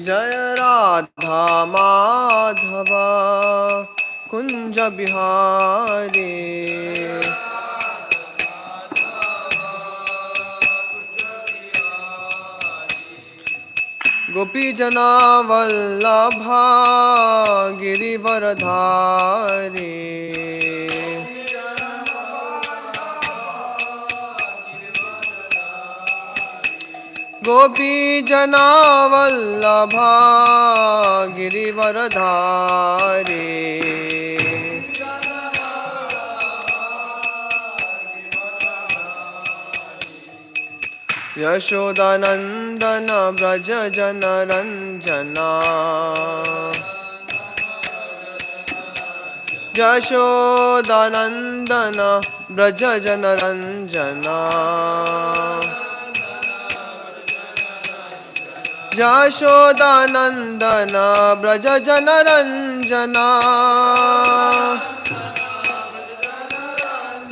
जय राधा माधव कुंज बिहारी गोपी जना वल्लभा गिरिवरधारी गोपी जना वल्लभा गिरिवरधारी यशोदानंदन ब्रज जन रंजना यशोदानंदन ब्रज जन रंजना यशोदानंदन ब्रज जन रंजना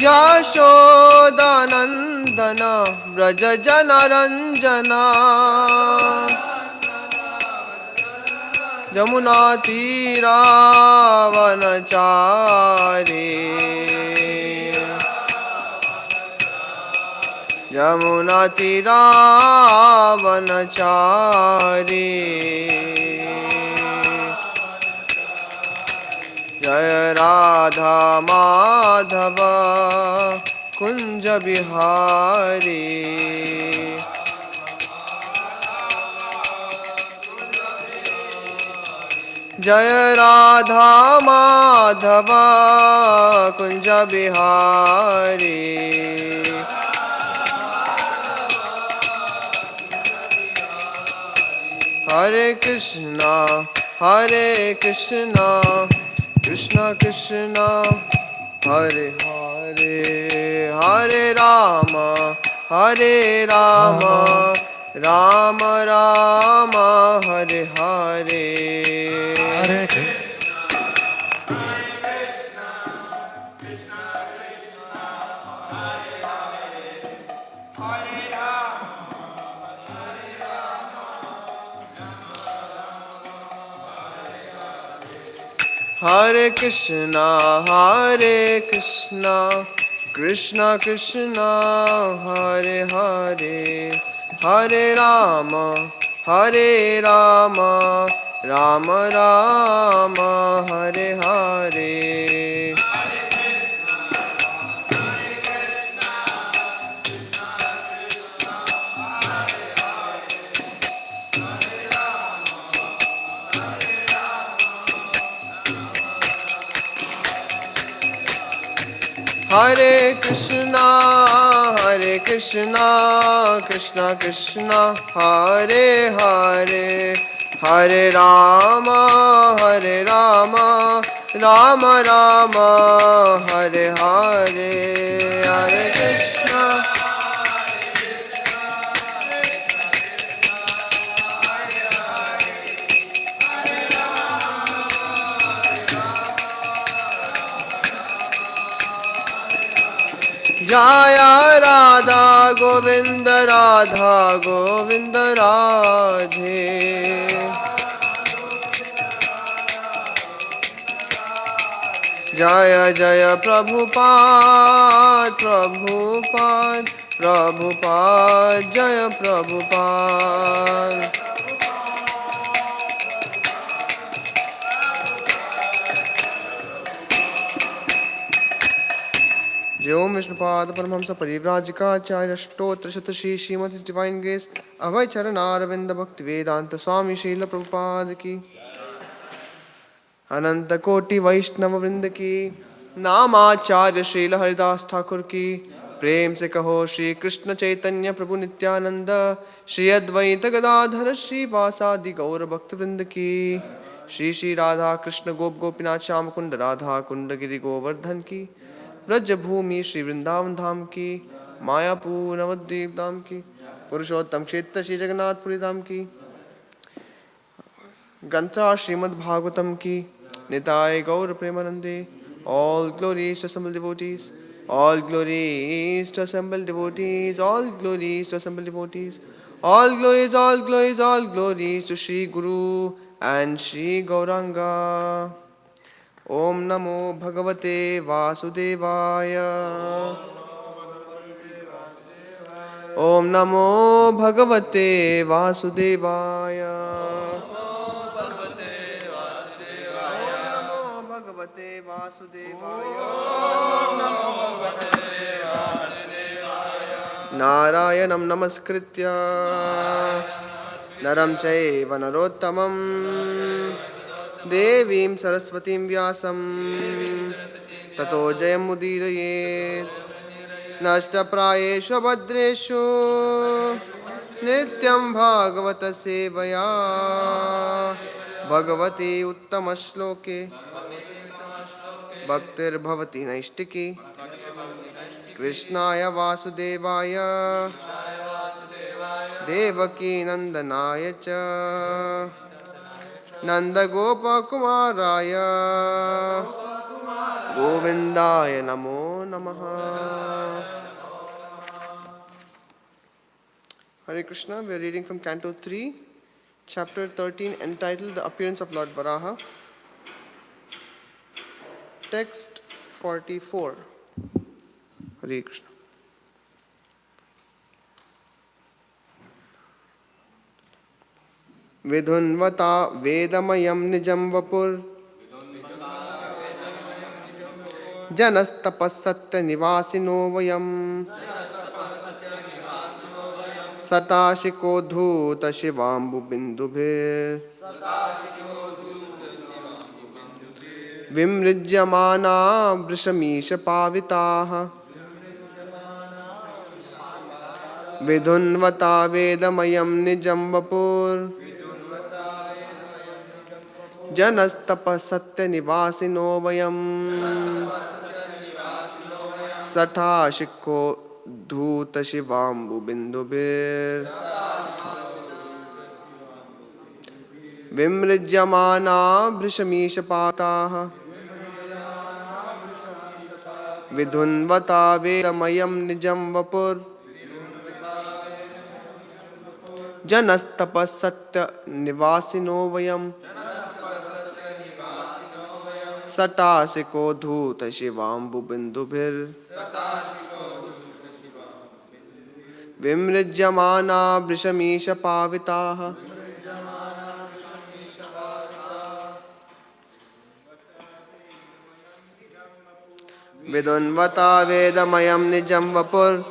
यशोदानंदन ब्रज जन रंजना यमुना तीरावनचारी यमुना तीरावनचारी जय राधा माधव कुंज बिहारी जय राधा माधव कुंज बिहारी हरे कृष्णा कृष्ण कृष्ण हरे हरे हरे राम राम राम हरे हरे हरे हरे कृष्णा कृष्ण कृष्ण हरे हरे हरे राम राम राम हरे हरे हरे कृष्णा कृष्ण कृष्ण हरे हरे हरे राम राम राम हरे हरे हरे कृष्णा जय राधा गोविंद राधे जय जय प्रभुपाद जय प्रभुपाद ओम विष्णुपाद परमहंस परिव्राजकाचार्य स्तोत्र शत श्री श्रीमती डिवाइन ग्रेस अभय चरण अरविंद भक्ति वेदांत स्वामी शील प्रभुपाद की अनंत कोटि वैष्णव वृंद की नामाचार्य श्रील हरिदास ठाकुर की प्रेम से कहो श्री कृष्ण चैतन्य प्रभु नित्यानंद श्री अद्वैत गदाधर श्री वासादि गौर भक्त वृंद की श्री श्री राधा कृष्ण गोपीनाथ श्याम कुंड राधा कुंड गिरि गोवर्धन की ब्रज भूमि श्री वृंदावन धाम की मायापुर नवद्वीप धाम की पुरुषोत्तम क्षेत्र श्री जगन्नाथपुरी धाम की ग्रंथराज श्रीमद् भागवतम की निताय गौर प्रेमानंदे all glories to assembled devotees all glories to assembled devotees all glories to assembled devotees all glories, all glories to Shri Guru and Shri Gauranga. Om Namo Bhagavate Vasudevaya. Om Namo Bhagavate Vasudevaya. Bhagavate Vasudevaya. Narayanam Namaskritya Naram Chaiva Narottamam Devim Saraswatim Vyasam Tato Jayam Mudirayet Nashtaprayeshu Bhadreshu Nityam Bhagavata Sevaya Bhagavati Uttama-shloke Bhaktir Bhavati Naishtiki Krishnaya Vasudevaya Devaki Nandanaya Cha Nanda Gopa Kumaraya Govindaya Namo Namaha. Hare Krishna, we are reading from Canto 3, Chapter 13, entitled The Appearance of Lord Varaha. Text 44. Hare Krishna. Vidhunvata Vedamayam Nijam Vapur Janastapasatya Nivasino Vayam Satashiko Dhuta Shivambu Bindubhir Vimrijyamana Vrishamisha Pavitaha Vidhunvata Vedamayam Nijam Vapur Janastapasatya Nivasino Vayam Satashiko Dhuta Shivambu Bindubhir Vimrijyamana Vrishamisha Pavitaha Vidhunvata Vedamayam Nijam Vapur Janastapasatya Nivasino Vayam Satasiko Dhuta Shivambu Bindubhir Vimrijyamana Vrishamisha Pavitaha Vidhunvata Vedamayam Nijam Vapur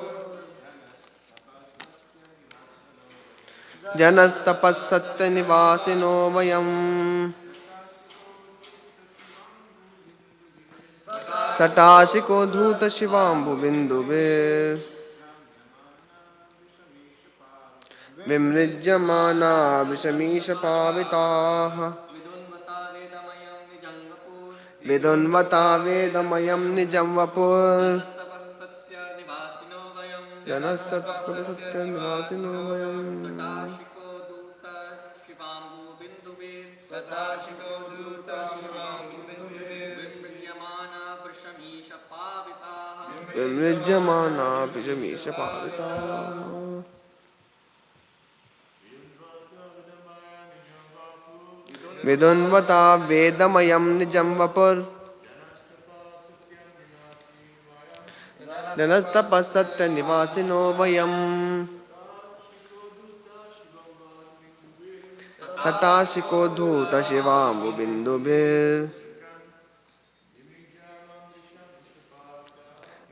Janastapasatya Nivasino Vayam Satashiko Dhuta Shivambu Bindubhir Vimrijyamana Vrishamisha Pavitaha Vidhunvata Vedamayam Nijam Vapur Janastapasatya Nivasino Vayam Vimrijyamana Vrishamisha Pavitaha Vidhunvata Vedamayam Nijam Vapur Janastapasatya Nivasino Vayam Satashiko Dhuta Shivambu Bindubhir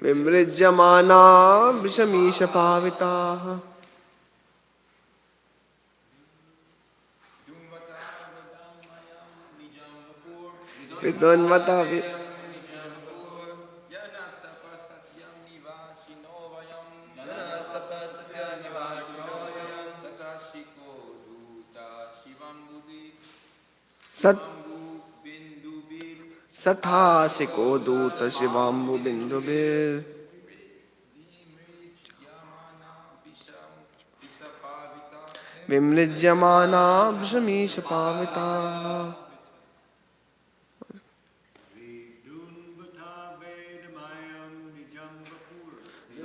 Vimrijyamana Vrishamisha Pavitaha Vidhunvata Sathasiko Dhuta Shivambu Bindubhir Vimrijyamana Vrishamisha Pavitaha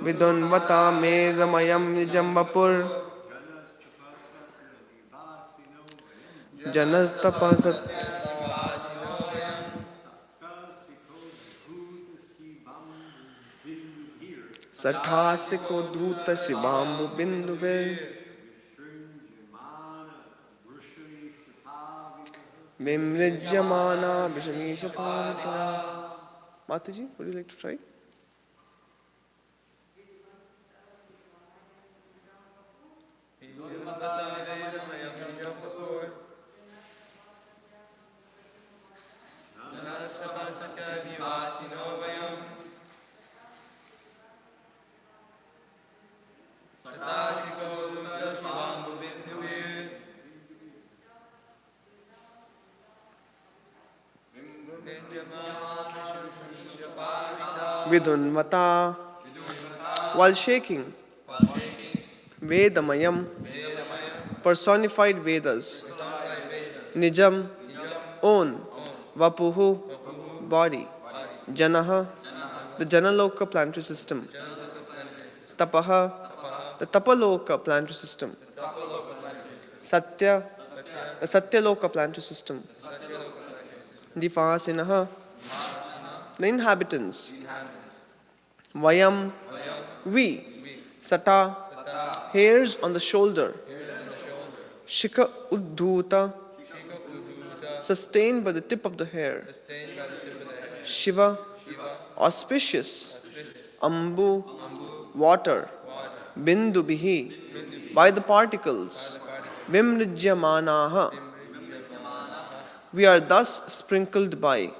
Vidhunvata Vedamayam Nijam Vapur Janastapasat Sathasiko Dhuta Shivambu Binduvir Vimrijyamana Vishamisha Pavita. Mataji, would you like to try? Vidunvata, while shaking, Vedamayam, personified Vedas, Nijam, own, Vapuhu, body, Janaha, the Janaloka planetary system, Tapaha, the Tapaloka planetary system, Satya, the Satyaloka planetary system, Dipasinaha, the inhabitants, Vayam, we, Sata, hairs on the shoulder, Shika Uddhuta, sustained by the tip of the hair, Shiva, auspicious, Ambu, water, Bindu Bihi, by the particles, Vimrijyamanaha, we are thus sprinkled by,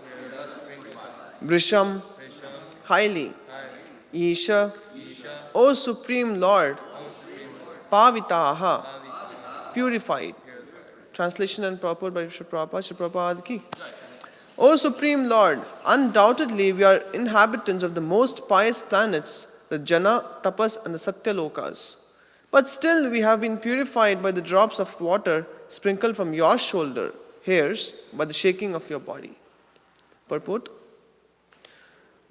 Vrisham, highly, Isha, O Supreme Lord, Pavitaha, purified. Translation and purport by Sri Prabhupada, Sri Prabhupada ki. O Supreme Lord, undoubtedly we are inhabitants of the most pious planets, the Jana, Tapas and the Satya Lokas. But still we have been purified by the drops of water sprinkled from your shoulder, hairs, by the shaking of your body. Purport.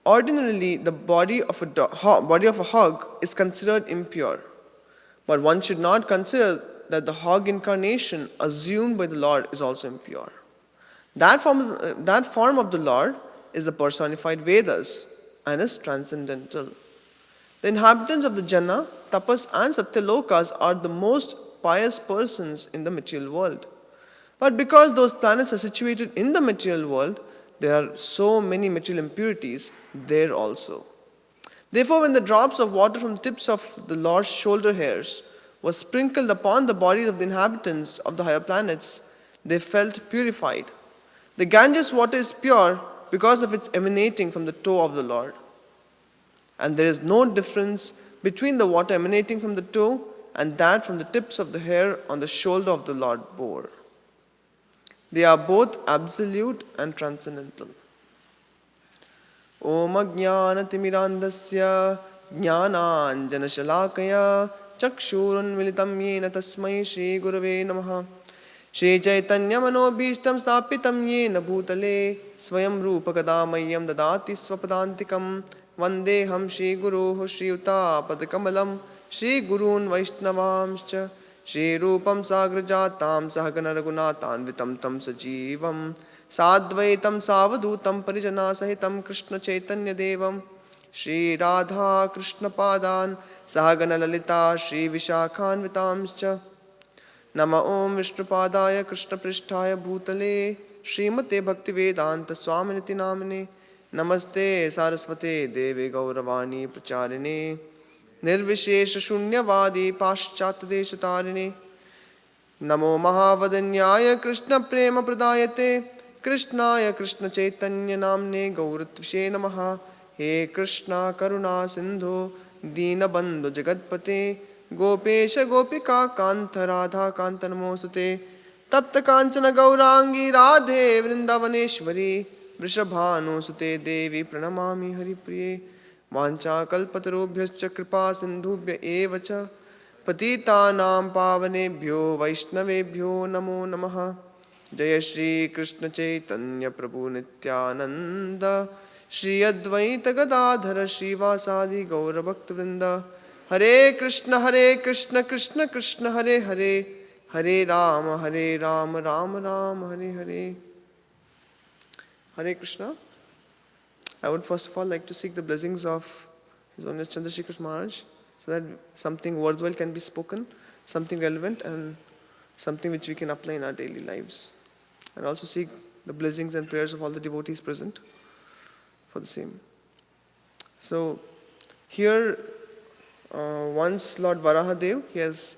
Ordinarily, the body of a hog is considered impure. But one should not consider that the hog incarnation assumed by the Lord is also impure. That form of the Lord is the personified Vedas and is transcendental. The inhabitants of the Jana, Tapas and Satyalokas are the most pious persons in the material world. But because those planets are situated in the material world, there are so many material impurities there also. Therefore, when the drops of water from the tips of the Lord's shoulder hairs was sprinkled upon the bodies of the inhabitants of the higher planets, they felt purified. The Ganges water is pure because of its emanating from the toe of the Lord. And there is no difference between the water emanating from the toe and that from the tips of the hair on the shoulder of the Lord bore. They are both absolute and transcendental. Om Ajnanatimirandasya Jnananjanashalakaya Chakshurun Militam Yena Tasmai Shri Gurave Namaha Shri Chaitanya Manobhishtam Stapitam Yena Bhutale Swayam Rupa Kadamayam Dadati Swapadantikam Vandeham Shri Guruhu Shri Uta Padakamalam Shri Gurun Vaishnavamscha Shri Rupam Sagrajatam Sahagana Raghunathanvitam Tam Sajivam Sadvaitam Savadutam Parijana Sahitam Krishna Chaitanya Devam Shri Radha Krishna Padan Sahagana Lalita Shri Vishakhanvitamscha Nama Om Vishnupadaya Krishna Prishtaya Bhutale Srimate Bhaktivedanta Swaminiti Namane Namaste Saraswate Deve Gauravani Pracharine Nirvishesha Shunyavadi Paschatadeshatarine Namo Mahavadanyaya Krishna Prema Pradayate Krishnaya Krishna Chaitanya Namne Gauratvishe Namaha He Krishna Karuna Sindhu Dina Bandhu Jagatpate Gopesha Gopika Kanta Radha Kanta Namostate Tapta Kanchana Gaurangi Radhe Vrindavaneshwari Vrishabhanu Sute Devi Pranamami Haripriye Vancha kalpatarubhyascha kripa sindhubhya evacha patitanam pavanebhyo vaishnavebhyo namo namaha Jaya Shri Krishna Chaitanya Prabhu Nityananda Shri Advaita Gadadhara Shri Vasadi Gaura Bhakta Vrinda Hare Krishna Krishna Krishna Hare Hare Hare Rama, Hare Rama, Rama Rama, Hare Hare. Hare Krishna. I would first of all like to seek the blessings of His Holiness Chandrasekhar Maharaj, so that something worthwhile can be spoken, something relevant, and something which we can apply in our daily lives. And also seek the blessings and prayers of all the devotees present for the same. So here, once Lord Varahadev,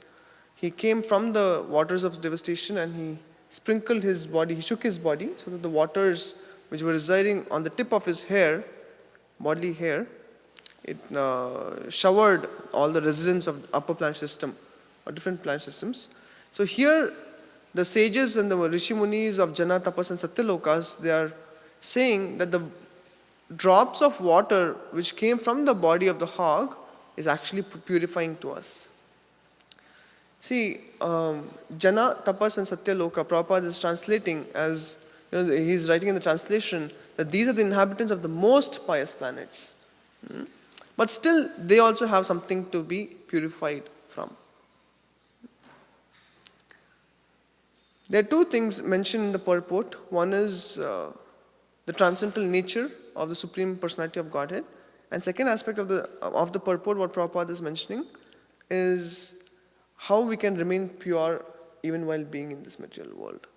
he came from the waters of devastation and he sprinkled his body, he shook his body so that the waters which were residing on the tip of his hair, bodily hair, it showered all the residents of the upper plant system, or different plant systems. So here, the sages and the Rishi Munis of Jana, Tapas and Satyalokas, they are saying that the drops of water which came from the body of the hog is actually purifying to us. See, Jana, Tapas and Satyaloka, Prabhupada is translating as, he's writing in the translation that these are the inhabitants of the most pious planets. But still, they also have something to be purified from. There are two things mentioned in the purport. One is the transcendental nature of the Supreme Personality of Godhead. And second aspect of the purport, what Prabhupada is mentioning, is how we can remain pure even while being in this material world.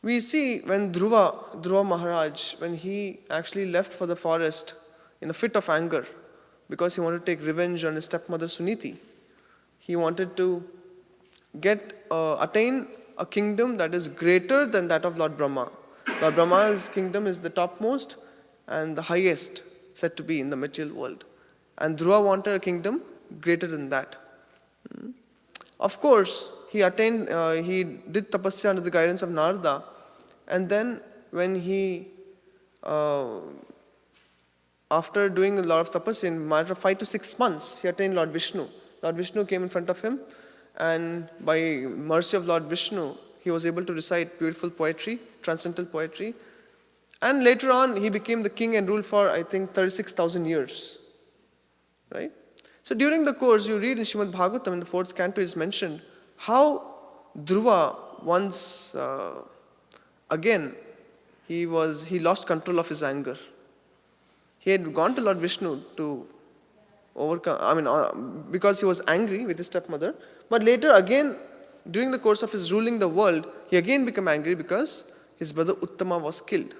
We see when Dhruva Maharaj, when he actually left for the forest in a fit of anger because he wanted to take revenge on his stepmother Suniti, he wanted to attain a kingdom that is greater than that of Lord Brahma. Lord Brahma's kingdom is the topmost and the highest said to be in the material world. And Dhruva wanted a kingdom greater than that. Of course, he did tapasya under the guidance of Narada. And then when he, after doing a lot of tapasya, in a matter of 5 to 6 months, he attained Lord Vishnu. Lord Vishnu came in front of him, and by mercy of Lord Vishnu, he was able to recite beautiful poetry, transcendental poetry. And later on, he became the king and ruled for, I think, 36,000 years. Right? So during the course, you read in Srimad Bhagavatam, in the 4th canto, is mentioned how Dhruva once, again, he lost control of his anger. He had gone to Lord Vishnu to overcome, because he was angry with his stepmother. But later again, during the course of his ruling the world, he again became angry because his brother Uttama was killed.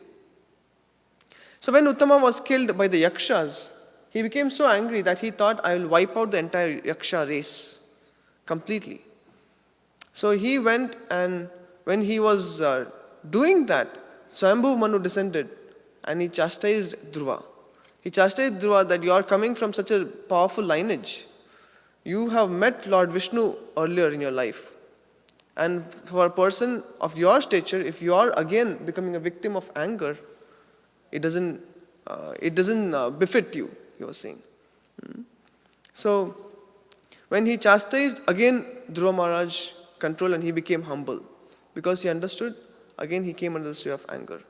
So when Uttama was killed by the Yakshas, he became so angry that he thought, I will wipe out the entire Yaksha race completely. So he went, and when he was doing that, Swayambhu Manu descended and he chastised Dhruva. He chastised Dhruva that you are coming from such a powerful lineage. You have met Lord Vishnu earlier in your life. And for a person of your stature, if you are again becoming a victim of anger, it doesn't befit you, he was saying. So, when he chastised, again Dhruva Maharaj controlled and he became humble. Because he understood, again he came under the sway of anger.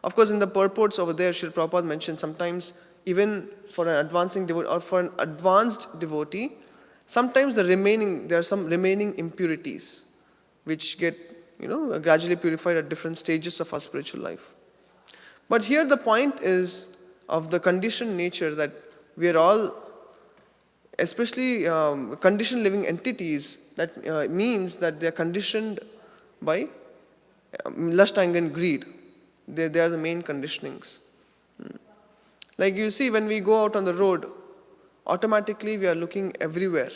Of course, in the purports over there, Srila Prabhupada mentioned sometimes even for an advancing devotee or for an advanced devotee, sometimes there are some remaining impurities which get gradually purified at different stages of our spiritual life. But here the point is of the conditioned nature that we are all, especially conditioned living entities, that means that they are conditioned by lust, anger and greed. They are the main conditionings. Like you see, when we go out on the road, automatically we are looking everywhere.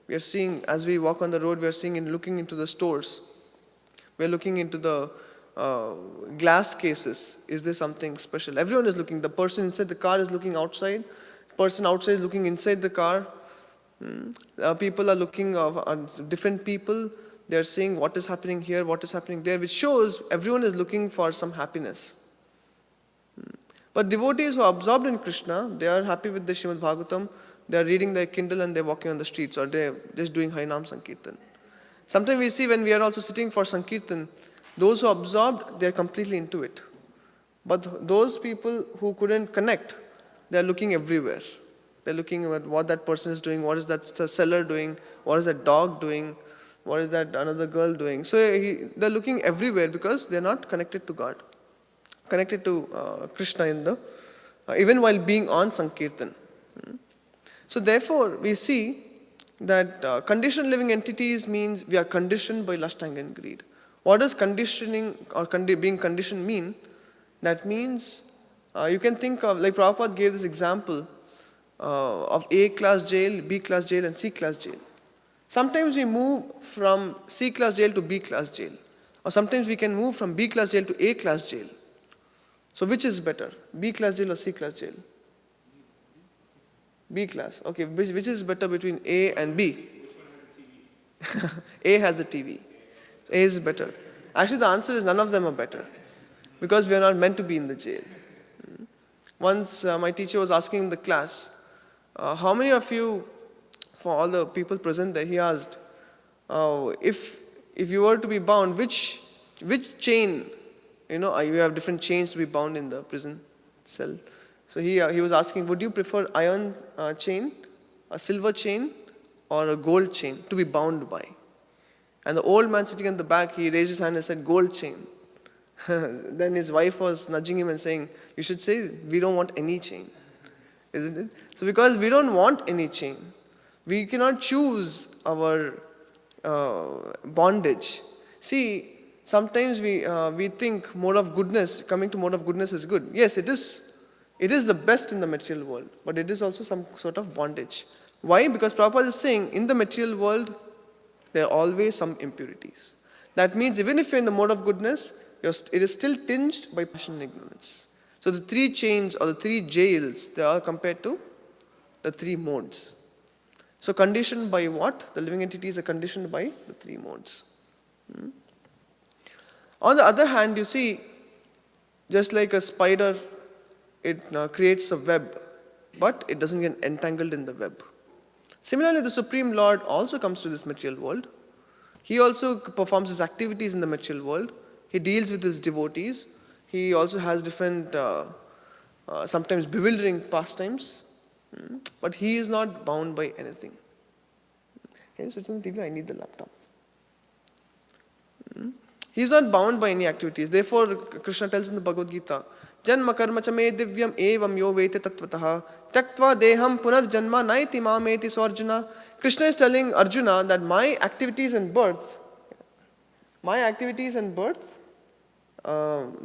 We are seeing, as we walk on the road, we are seeing and looking into the stores. We are looking into the glass cases. Is there something special? Everyone is looking. The person inside the car is looking outside. The person outside is looking inside the car. People are looking at different people. They are saying what is happening here, what is happening there, which shows everyone is looking for some happiness. But devotees who are absorbed in Krishna, they are happy with the Srimad Bhagavatam, they are reading their Kindle and they are walking on the streets, or they are just doing Harinam Sankirtan. Sometimes we see when we are also sitting for Sankirtan, those who are absorbed, they are completely into it. But those people who couldn't connect, they are looking everywhere. They're looking at what that person is doing, what is that seller doing, what is that dog doing, what is that another girl doing. So they're looking everywhere because they're not connected to God, connected to Krishna in the even while being on Sankirtan. So therefore, we see that conditioned living entities means we are conditioned by lust, anger, and greed. What does conditioning or being conditioned mean? That means you can think of, like Prabhupada gave this example of A class jail, B class jail, and C class jail. Sometimes we move from C class jail to B class jail, or sometimes we can move from B class jail to A class jail. So which is better, B class jail or C class jail? B class. Okay, which is better between A and B? A has a TV. A is better. Actually, the answer is none of them are better, because we are not meant to be in the jail. Once my teacher was asking in the class, how many of you, for all the people present there, he asked, if you were to be bound, which chain, you have different chains to be bound in the prison cell. So he was asking, would you prefer iron chain, a silver chain, or a gold chain to be bound by? And the old man sitting in the back, he raised his hand and said, gold chain. Then his wife was nudging him and saying, you should say, we don't want any chain. Isn't it? So because we don't want any chain, we cannot choose our bondage. See, sometimes we think mode of goodness, coming to mode of goodness is good. Yes, it is. It is the best in the material world, but it is also some sort of bondage. Why? Because Prabhupada is saying, in the material world, there are always some impurities. That means even if you're in the mode of goodness, it is still tinged by passion and ignorance. So the three chains or the three jails, they are compared to the three modes. So conditioned by what? The living entities are conditioned by the three modes. On the other hand, you see, just like a spider, it creates a web, but it doesn't get entangled in the web. Similarly, the Supreme Lord also comes to this material world. He also performs his activities in the material world. He deals with his devotees. He also has different, sometimes bewildering pastimes. But he is not bound by anything. Can you switch on the TV? I need the laptop. He is not bound by any activities. Therefore, Krishna tells in the Bhagavad Gita, Janma karma cha me divyam evam yo vete tattvataha tyaktva deham punar janma naiti mameti. So Arjuna, Krishna is telling Arjuna that my activities and birth,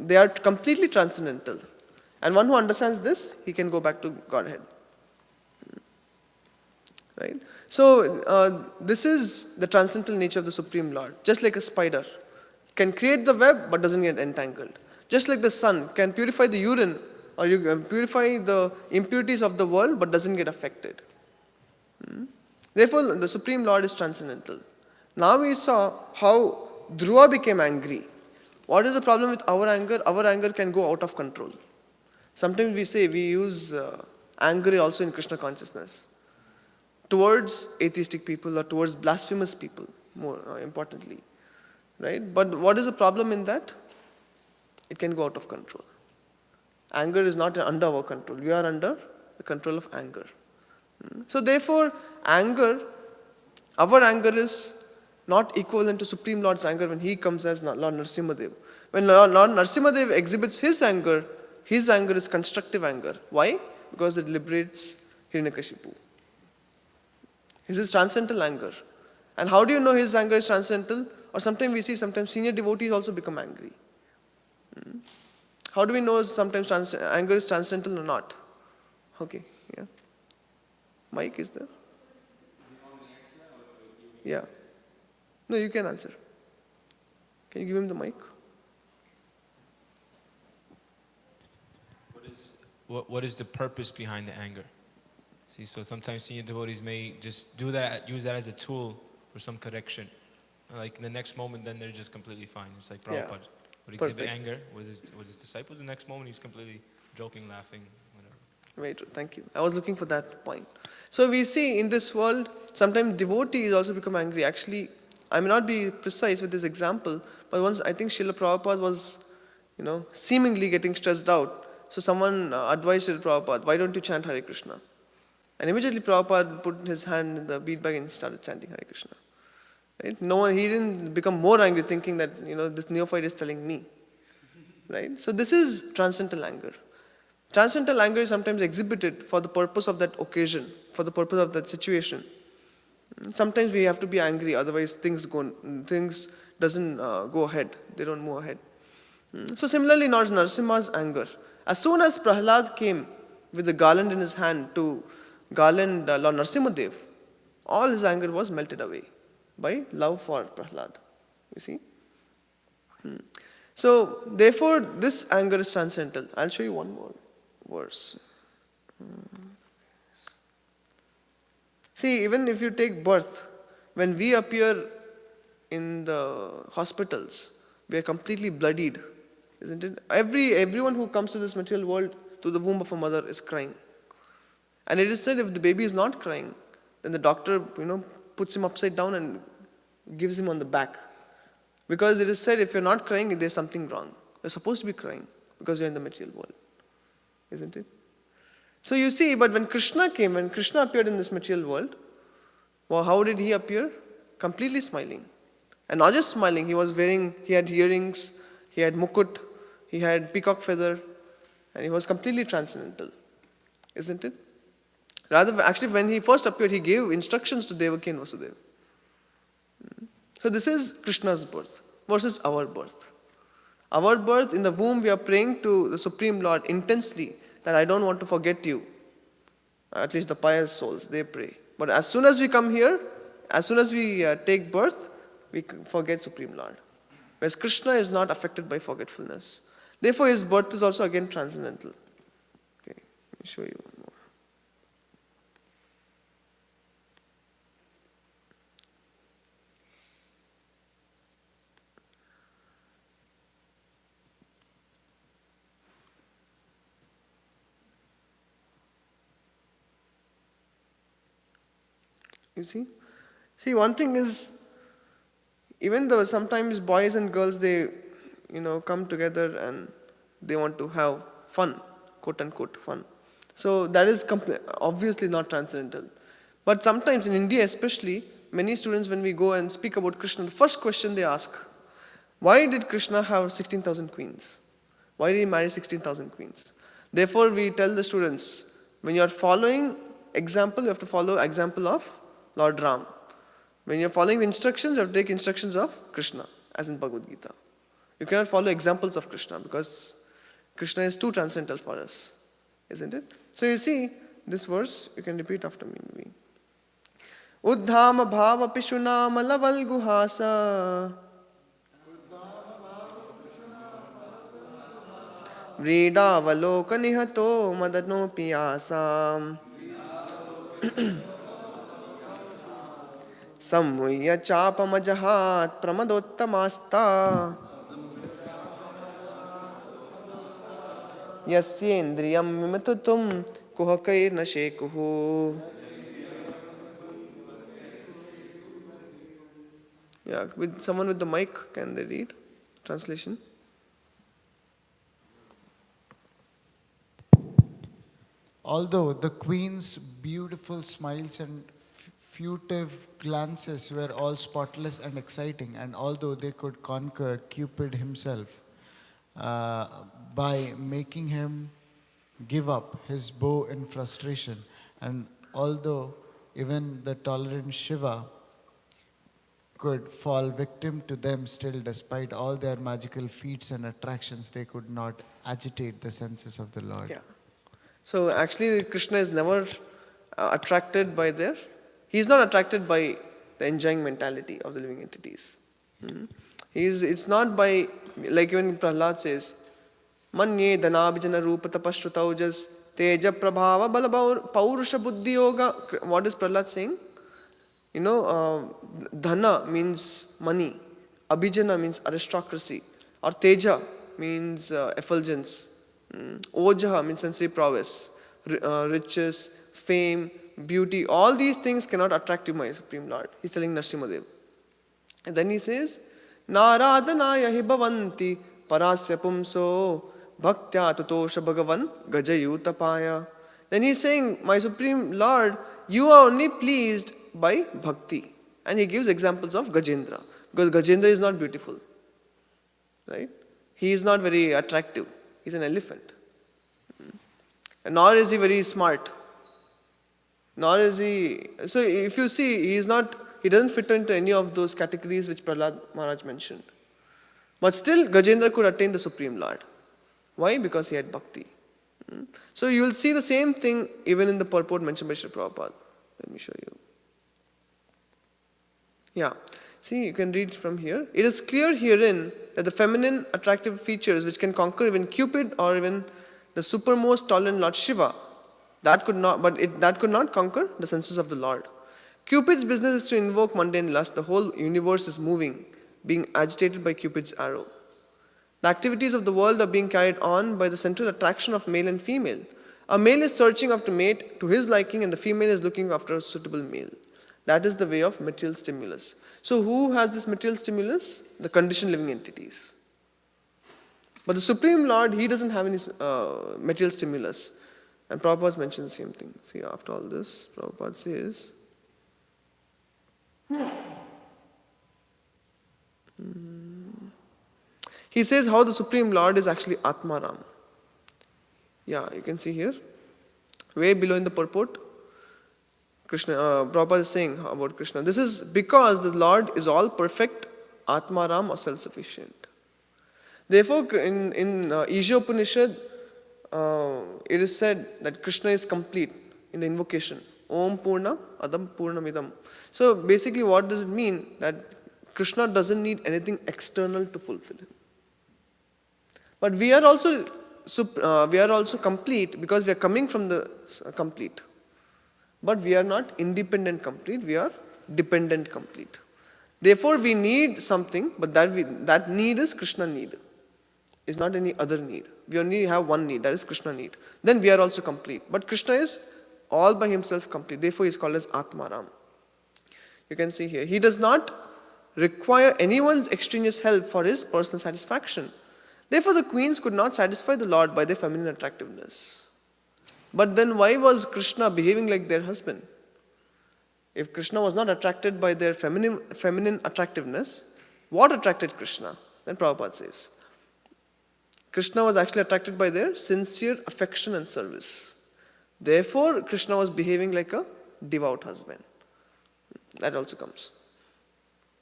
they are completely transcendental. And one who understands this, he can go back to Godhead. Right? So this is the transcendental nature of the Supreme Lord. Just like a spider can create the web but doesn't get entangled. Just like the sun can purify the urine or you can purify the impurities of the world but doesn't get affected. Therefore, the Supreme Lord is transcendental. Now we saw how Dhruva became angry. What is the problem with our anger? Our anger can go out of control. Sometimes we use anger also in Krishna consciousness towards atheistic people or towards blasphemous people, more importantly. Right? But what is the problem in that? It can go out of control. Anger is not under our control. We are under the control of anger. So therefore, our anger is not equivalent to Supreme Lord's anger when he comes as Lord Nrsimhadev. When Lord Nrsimhadev exhibits his anger is constructive anger. Why? Because it liberates Hiranyakashipu. His is transcendental anger. And how do you know his anger is transcendental? Or sometimes senior devotees also become angry. How do we know sometimes anger is transcendental or not? Okay, yeah. Mike is there? Yeah. No, you can answer. Can you give him the mic? What is the purpose behind the anger? See, so sometimes senior devotees may just use that as a tool for some correction. Like in the next moment, then they're just completely fine. It's like Prabhupada would exhibit anger with his disciples. The next moment, he's completely joking, laughing, whatever. Very true. Thank you. I was looking for that point. So we see in this world, sometimes devotees also become angry. Actually, I may not be precise with this example, but once I think Srila Prabhupada was, seemingly getting stressed out. So someone advised Srila Prabhupada, why don't you chant Hare Krishna? And immediately Prabhupada put his hand in the bead bag and started chanting Hare Krishna. Right? No one, he didn't become more angry thinking that, this neophyte is telling me. Right? So this is transcendental anger. Transcendental anger is sometimes exhibited for the purpose of that occasion, for the purpose of that situation. Sometimes we have to be angry, otherwise things doesn't go ahead. They don't move ahead. So similarly, Narasimha's anger. As soon as Prahlad came with the garland in his hand to garland Lord Narasimhadev, all his anger was melted away by love for Prahlad. You see? So therefore, this anger is transcendental. I'll show you one more verse. See, even if you take birth, when we appear in the hospitals, we are completely bloodied, isn't it? Everyone who comes to this material world, to the womb of a mother, is crying. And it is said if the baby is not crying, then the doctor, puts him upside down and gives him on the back. Because it is said if you're not crying, there's something wrong. You're supposed to be crying because you're in the material world, isn't it? So you see, but when Krishna appeared in this material world, well, how did he appear? Completely smiling. And not just smiling, he had earrings, he had mukut, he had peacock feather, and he was completely transcendental, isn't it? Actually, when he first appeared, he gave instructions to Devaki and Vasudeva. So this is Krishna's birth versus our birth. Our birth, in the womb, we are praying to the Supreme Lord intensely that I don't want to forget you. At least the pious souls, they pray. But as soon as we come here, as soon as we take birth, we forget Supreme Lord. Whereas Krishna is not affected by forgetfulness. Therefore, his birth is also again transcendental. Okay, let me show you one more. You see? See, one thing is, even though sometimes boys and girls, they, come together and they want to have fun, quote unquote fun. So that is obviously not transcendental. But sometimes in India especially, many students, when we go and speak about Krishna, the first question they ask, why did Krishna have 16,000 queens? Why did he marry 16,000 queens? Therefore, we tell the students, when you are following example, you have to follow example of Lord Ram. When you're following the instructions, you have to take instructions of Krishna, as in Bhagavad Gita. You cannot follow examples of Krishna because Krishna is too transcendental for us, isn't it? So you see, this verse, you can repeat after me. Uddhama bhava pishuna malaval guhasa Vrida valoka nihato madano piyasam Sammuya chapamajahat pramadottamasta Yasyendriyam mimatutum kuhakair nashekuhu. Yeah, with someone with the mic, can they read? Translation. Although the queen's beautiful smiles and furtive glances were all spotless and exciting, and although they could conquer Cupid himself by making him give up his bow in frustration, and although even the tolerant Shiva could fall victim to them, still despite all their magical feats and attractions, they could not agitate the senses of the Lord. Yeah. So actually Krishna is never attracted by he is not attracted by the enjoying mentality of the living entities. It's not by, like when Prahlad says, Manye dhanabhijana rupa tapashrutaujas teja prabhava bala paurusha buddhi yoga. What is Prahlad saying? Dhana means money, abhijana means aristocracy, or teja means effulgence, ojaha means sensory prowess, riches, fame, beauty. All these things cannot attract you, my Supreme Lord. He's telling Narasimhadev. And then he says, Naradhanaya hi bhavanti parasya pumso bhaktya tutosha bhagavan gajayutapaya. Then he's saying, my Supreme Lord, you are only pleased by bhakti. And he gives examples of Gajendra. Because Gajendra is not beautiful. Right? He is not very attractive. He's an elephant. And nor is he very smart. Nor is he... So if you see, he doesn't fit into any of those categories which Prahlad Maharaj mentioned. But still, Gajendra could attain the Supreme Lord. Why? Because he had bhakti. So you will see the same thing even in the purport mentioned by Sri Prabhupada. Let me show you. Yeah. See, you can read from here. It is clear herein that the feminine attractive features which can conquer even Cupid or even the supermost tolerant Lord Shiva, that could not conquer the senses of the Lord. Cupid's business is to invoke mundane lust. The whole universe is moving, being agitated by Cupid's arrow. The activities of the world are being carried on by the central attraction of male and female. A male is searching after mate to his liking and the female is looking after a suitable male. That is the way of material stimulus. So who has this material stimulus? The conditioned living entities. But the Supreme Lord, he doesn't have any material stimulus. And Prabhupada mentions the same thing. See, after all this, Prabhupada says, he says how the Supreme Lord is actually Atmaram. Yeah, you can see here. Way below in the purport, Prabhupada is saying about Krishna. This is because the Lord is all perfect, Atmaram or self-sufficient. Therefore, in Isha Upanishad, it is said that Krishna is complete in the invocation. Om Purna Adam Purnamidam. So basically what does it mean? That Krishna doesn't need anything external to fulfill him. But we are also complete because we are coming from the complete. But we are not independent complete, we are dependent complete. Therefore we need something, but that need is Krishna need. Is not any other need. We only have one need, that is Krishna need. Then we are also complete. But Krishna is all by himself complete. Therefore he is called as Atmaram. You can see here. He does not require anyone's extraneous help for his personal satisfaction. Therefore the queens could not satisfy the Lord by their feminine attractiveness. But then why was Krishna behaving like their husband? If Krishna was not attracted by their feminine attractiveness, what attracted Krishna? Then Prabhupada says, Krishna was actually attracted by their sincere affection and service. Therefore, Krishna was behaving like a devout husband. That also comes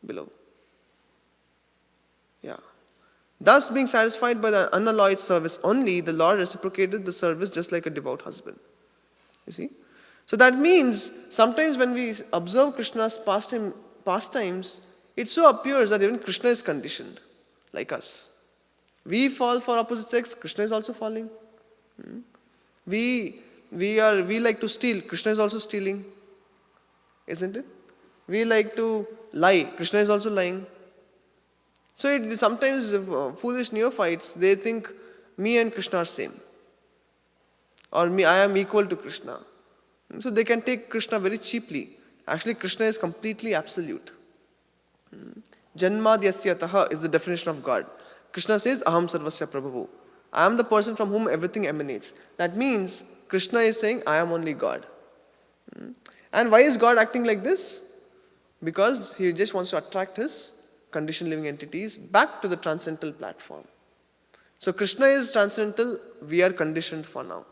below. Yeah. Thus, being satisfied by the unalloyed service only, the Lord reciprocated the service just like a devout husband. You see? So that means, sometimes when we observe Krishna's pastimes, it so appears that even Krishna is conditioned, like us. We fall for opposite sex, Krishna is also falling. We like to steal, Krishna is also stealing. Isn't it? We like to lie, Krishna is also lying. So sometimes foolish neophytes, they think me and Krishna are same. Or I am equal to Krishna. So they can take Krishna very cheaply. Actually, Krishna is completely absolute. Janmadhyasya is the definition of God. Krishna says, Aham Sarvasya Prabhu. I am the person from whom everything emanates. That means Krishna is saying, I am only God. And why is God acting like this? Because he just wants to attract his conditioned living entities back to the transcendental platform. So Krishna is transcendental, we are conditioned for now.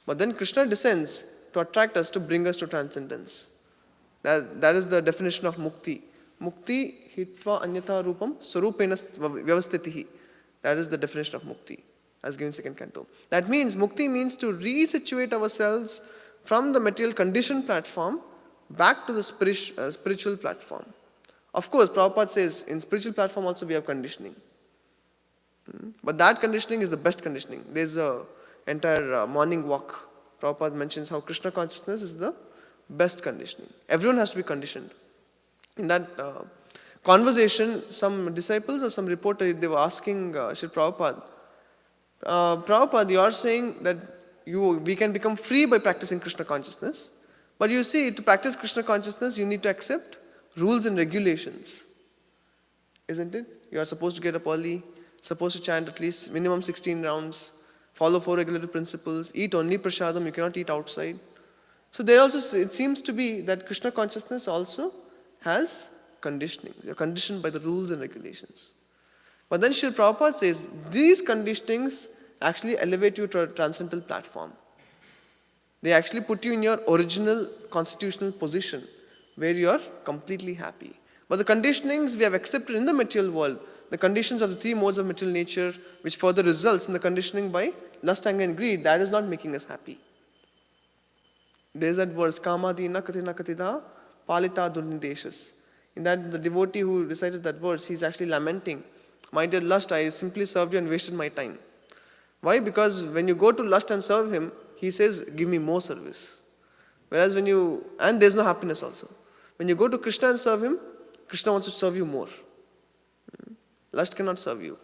But then Krishna descends to attract us, to bring us to transcendence. That is the definition of mukti. Mukti hitva anyatha rupam swarupena vyavastitihi. That is the definition of mukti, as given in second canto. That means mukti means to resituate ourselves from the material conditioned platform back to the spiritual platform. Of course, Prabhupada says in spiritual platform also we have conditioning. But that conditioning is the best conditioning. There's an entire morning walk. Prabhupada mentions how Krishna consciousness is the best conditioning. Everyone has to be conditioned. In that conversation, some disciples or some reporter, they were asking Sri Prabhupada, Prabhupada, you are saying that we can become free by practicing Krishna consciousness. But you see, to practice Krishna consciousness, you need to accept rules and regulations. Isn't it? You are supposed to get up early, supposed to chant at least minimum 16 rounds, follow 4 regulative principles, eat only prasadam, you cannot eat outside. So there also, it seems to be that Krishna consciousness also has conditioning. You're conditioned by the rules and regulations. But then Srila Prabhupada says, these conditionings actually elevate you to a transcendental platform. They actually put you in your original constitutional position, where you are completely happy. But the conditionings we have accepted in the material world, the conditions of the 3 modes of material nature, which further results in the conditioning by lust, anger and greed, that is not making us happy. There is that verse, Kamadina katina katida palita durnideshas. In that, the devotee who recited that verse, he is actually lamenting, my dear lust, I simply served you and wasted my time. Why? Because when you go to lust and serve him, he says, give me more service. Whereas and there's no happiness also. When you go to Krishna and serve him, Krishna wants to serve you more. Lust cannot serve you.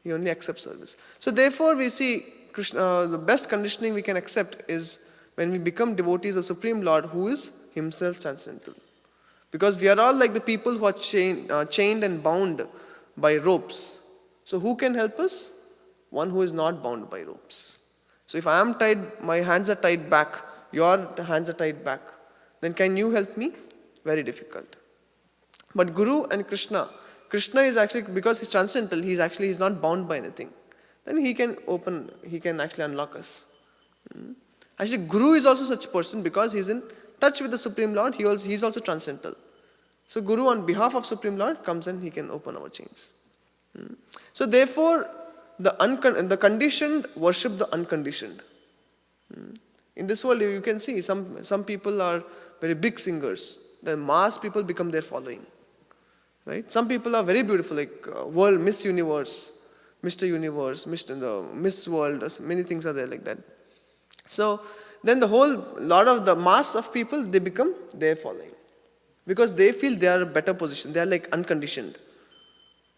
He only accepts service. So therefore we see Krishna, the best conditioning we can accept is when we become devotees of Supreme Lord, who is himself transcendental. Because we are all like the people who are chained and bound by ropes. So who can help us? One who is not bound by ropes. So if I am tied, my hands are tied back, your hands are tied back, then can you help me? Very difficult. But Guru and Krishna is actually, because he's transcendental, he's not bound by anything. Then he can actually unlock us. Actually, Guru is also such a person because he's in touch with the Supreme Lord, he's also transcendental. So Guru on behalf of Supreme Lord comes and he can open our chains. So therefore, the conditioned worship the unconditioned. In this world, you can see some people are very big singers. The mass people become their following. Right? Some people are very beautiful, like world Miss Universe, Mr. Universe, Miss World, many things are there like that. So then lot of the mass of people, they become their following. Because they feel they are a better position. They are like unconditioned.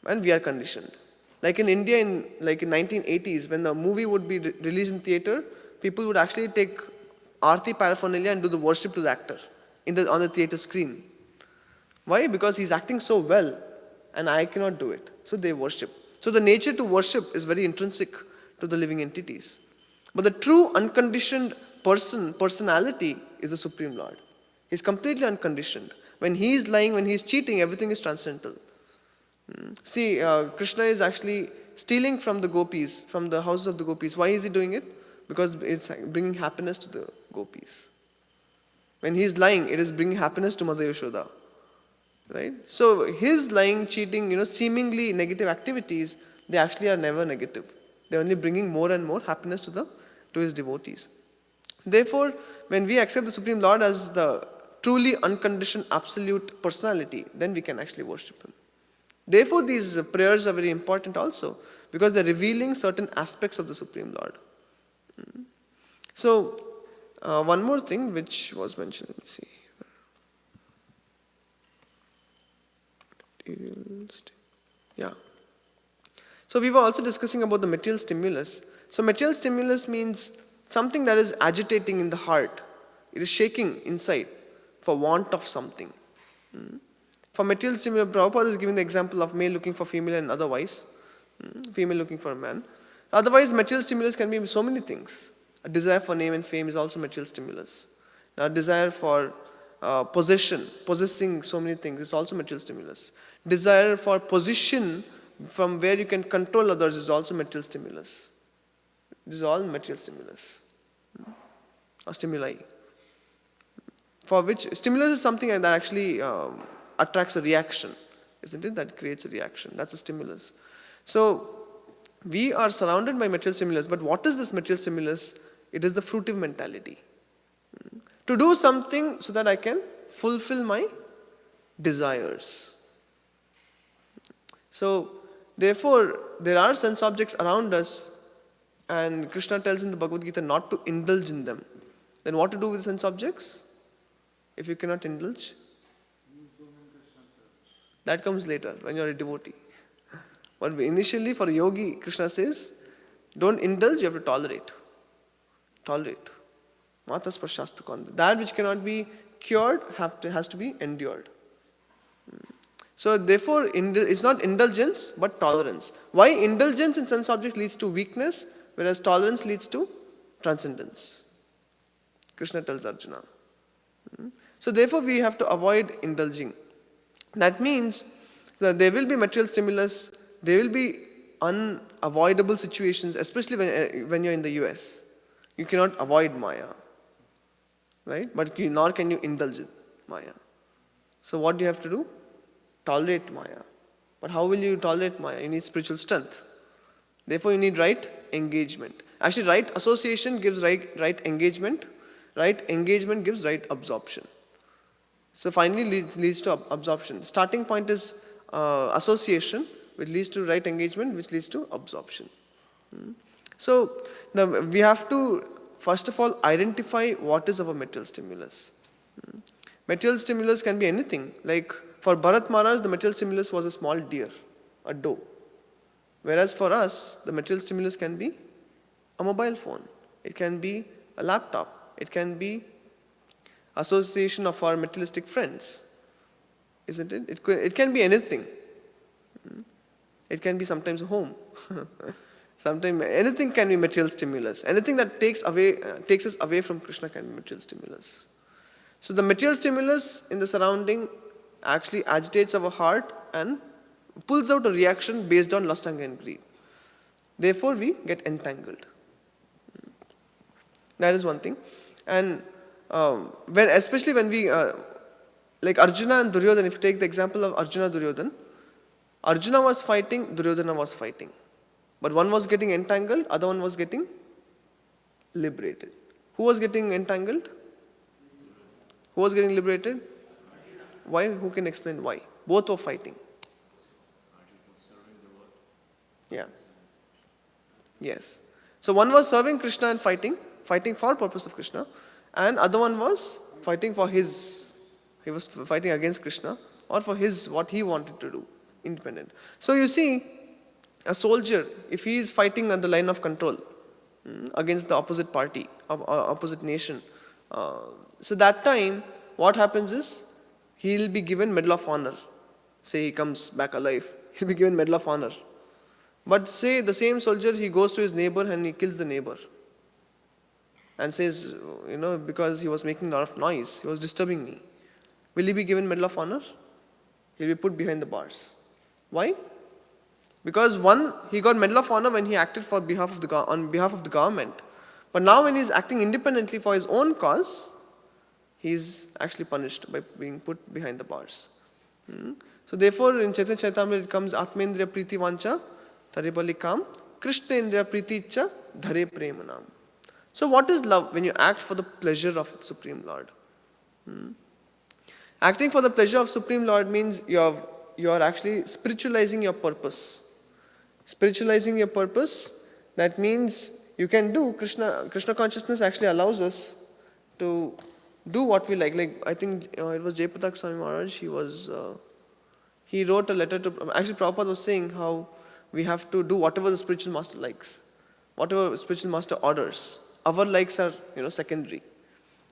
And we are conditioned. Like in India, in 1980s, when the movie would be released in theater, people would actually take Aarti paraphernalia and do the worship to the actor on the theater screen. Why? Because he's acting so well and I cannot do it. So they worship. So the nature to worship is very intrinsic to the living entities. But the true unconditioned personality is the Supreme Lord. He's completely unconditioned. When he is lying, when he is cheating, everything is transcendental. See, Krishna is actually stealing from the gopis, from the houses of the gopis. Why is he doing it? Because it's bringing happiness to the gopis. When he is lying, it is bringing happiness to Mother Yashoda. Right? So his lying, cheating, seemingly negative activities, they actually are never negative. They're only bringing more and more happiness to his devotees. Therefore, when we accept the Supreme Lord as the truly unconditioned absolute personality, then we can actually worship him. Therefore, these prayers are very important also, because they're revealing certain aspects of the Supreme Lord. So, one more thing which was mentioned, let me see. Yeah. So we were also discussing about the material stimulus. So material stimulus means something that is agitating in the heart. It is shaking inside for want of something. For material stimulus, Prabhupada is giving the example of male looking for female and otherwise. Female looking for a man. Otherwise, material stimulus can be so many things. A desire for name and fame is also material stimulus. Now, a desire for possessing so many things is also material stimulus. Desire for position from where you can control others is also material stimulus. This is all material stimulus. Or stimuli. For which, stimulus is something that actually attracts a reaction. Isn't it? That creates a reaction. That's a stimulus. So, we are surrounded by material stimulus, but what is this material stimulus? It is the fruitive mentality. To do something so that I can fulfill my desires. So, therefore, there are sense objects around us, and Krishna tells in the Bhagavad Gita not to indulge in them. Then what to do with sense objects? If you cannot indulge? That comes later, when you are a devotee. But initially, for a yogi, Krishna says, don't indulge, you have to tolerate. Tolerate. Matas prashastu kanda. That which cannot be cured has to be endured. So therefore, it's not indulgence, but tolerance. Why indulgence in sense objects leads to weakness? whereas tolerance leads to transcendence. Krishna tells Arjuna. So therefore we have to avoid indulging. That means that there will be material stimulus, there will be unavoidable situations, especially when you're in the US. You cannot avoid Maya, right? But nor can you indulge in Maya. So what do you have to do? Tolerate Maya. But how will you tolerate Maya? You need spiritual strength. Therefore you need right engagement. Actually, right association gives right engagement. Right engagement gives right absorption. So finally leads to absorption. Starting point is association, which leads to right engagement, which leads to absorption. So we have to first of all identify what is our material stimulus. Material stimulus can be anything. Like for Bharat Maharaj, the material stimulus was a small deer, a doe. Whereas for us, the material stimulus can be a mobile phone. It can be a laptop. It can be association of our materialistic friends, isn't it? It can be anything. It can be sometimes a home. Sometimes anything can be material stimulus. Anything that takes us away from Krishna can be material stimulus. So the material stimulus in the surrounding actually agitates our heart and pulls out a reaction based on lust, anger, and greed. Therefore, we get entangled. That is one thing. And especially when we, like Arjuna and Duryodhana, if you take the example of Arjuna Duryodhana, Arjuna was fighting, Duryodhana was fighting. But one was getting entangled, other one was getting liberated. Who was getting entangled? Who was getting liberated? Why? Who can explain why? Both were fighting. Yeah. Yes. So one was serving Krishna and fighting for purpose of Krishna, and other one was fighting for he was fighting against Krishna or for what he wanted to do, independent. So you see, a soldier, if he is fighting on the line of control against the opposite party, opposite nation, so that time, what happens is, he'll be given Medal of Honor. Say he comes back alive, he'll be given Medal of Honor. But say the same soldier, he goes to his neighbor and he kills the neighbor. And says, because he was making a lot of noise, he was disturbing me. Will he be given Medal of Honor? He'll be put behind the bars. Why? Because one, he got Medal of Honor when he acted on behalf of the government. But now when he's acting independently for his own cause, he's actually punished by being put behind the bars. So therefore, in Chaitanya Charitamrita it comes Atmendriya Priti Vancha Tare Bali Kam Krishna Indriya Priti Icha Dhare Premanam. So what is love? When you act for the pleasure of Supreme Lord. Acting for the pleasure of Supreme Lord means you are actually spiritualizing your purpose. Spiritualizing your purpose, that means you can do Krishna consciousness actually allows us to do what we like. Like I think it was Jayapatak Swami Maharaj, he wrote a letter to, actually Prabhupada was saying how we have to do whatever the spiritual master likes, whatever spiritual master orders. Our likes are, secondary.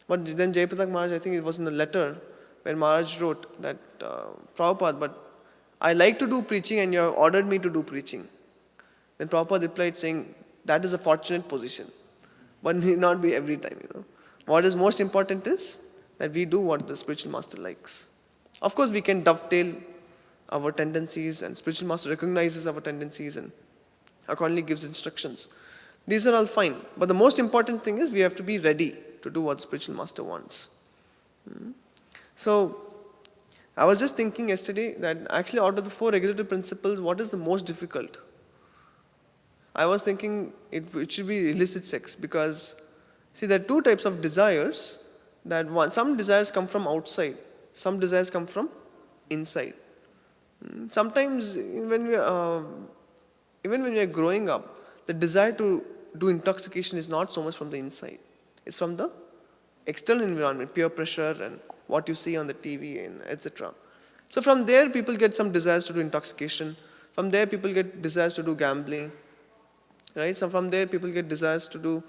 But then Jayapatak Maharaj, I think it was in the letter where Maharaj wrote that, Prabhupada, but I like to do preaching and you have ordered me to do preaching. Then Prabhupada replied saying, that is a fortunate position, but need not be every time, What is most important is that we do what the spiritual master likes. Of course, we can dovetail our tendencies and spiritual master recognizes our tendencies and accordingly gives instructions. These are all fine. But the most important thing is we have to be ready to do what the spiritual master wants. So, I was just thinking yesterday that actually out of the 4 regulative principles, what is the most difficult? I was thinking it should be illicit sex because, see, there are 2 types of desires. Some desires come from outside, some desires come from inside. Sometimes, even when we are growing up, the desire to do intoxication is not so much from the inside. It's from the external environment, peer pressure and what you see on the TV and etc. So from there, people get some desires to do intoxication. From there, people get desires to do gambling. Right? So from there, people get desires to do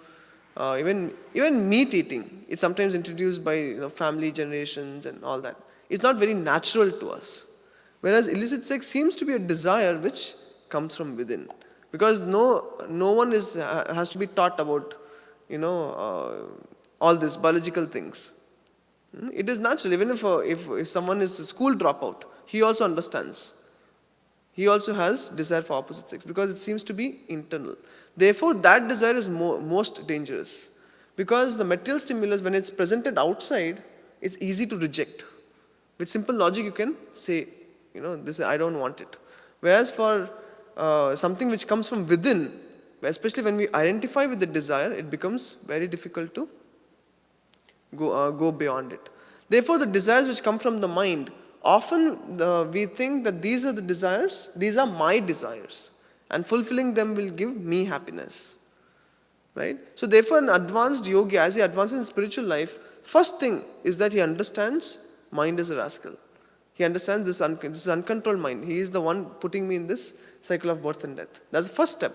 even meat eating. It's sometimes introduced by family generations and all that. It's not very natural to us. Whereas illicit sex seems to be a desire which comes from within. Because no one has to be taught about, all these biological things. It is natural. Even if someone is a school dropout, he also understands. He also has desire for opposite sex because it seems to be internal. Therefore, that desire is most dangerous. Because the material stimulus, when it's presented outside, it's easy to reject. With simple logic, you can say, this I don't want it. Whereas for something which comes from within, especially when we identify with the desire, it becomes very difficult to go beyond it. Therefore, the desires which come from the mind, often we think that these are the desires, these are my desires, and fulfilling them will give me happiness. Right? So therefore, an advanced yogi, as he advances in spiritual life, first thing is that he understands mind is a rascal. He understands this is uncontrolled mind. He is the one putting me in this cycle of birth and death. That's the first step.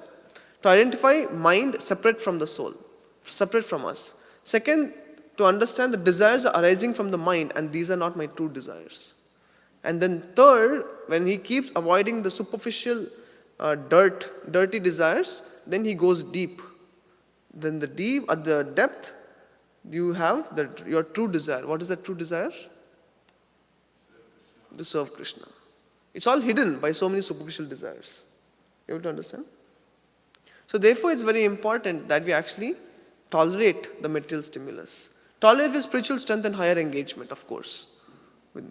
To identify mind separate from the soul, separate from us. Second, to understand the desires are arising from the mind and these are not my true desires. And then third, when he keeps avoiding the superficial dirty desires, then he goes deep. Then at the depth, you have your true desire. What is that true desire? To serve Krishna. It's all hidden by so many superficial desires. You able to understand? So therefore, it's very important that we actually tolerate the material stimulus. Tolerate with spiritual strength and higher engagement, of course, with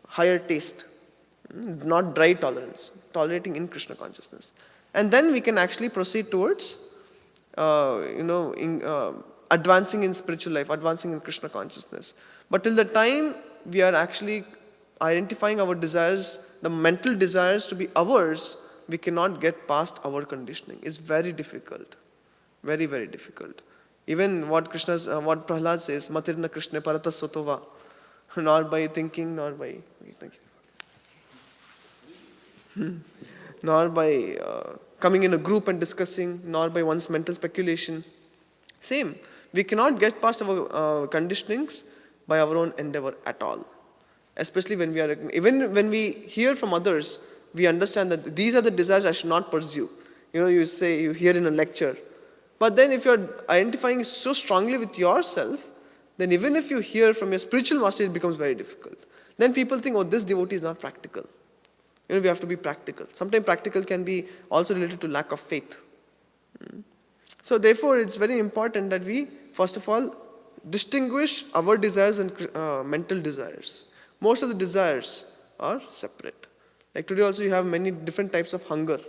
higher taste, not dry tolerance, tolerating in Krishna consciousness. And then we can actually proceed towards, advancing in spiritual life, advancing in Krishna consciousness. But till the time we are actually identifying our desires, the mental desires to be ours, we cannot get past our conditioning. It's very difficult. Very, very difficult. Even what Prahlad says, Matirna Krishna Parata Sotova, not by thinking, nor by nor by coming in a group and discussing, nor by one's mental speculation. Same. We cannot get past our conditionings by our own endeavor at all. Especially even when we hear from others, we understand that these are the desires I should not pursue. You hear in a lecture. But then if you're identifying so strongly with yourself, then even if you hear from your spiritual master, it becomes very difficult. Then people think, this devotee is not practical. We have to be practical. Sometimes practical can be also related to lack of faith. So therefore, it's very important that we, first of all, distinguish our desires and mental desires. Most of the desires are separate. Like today also you have many different types of hunger.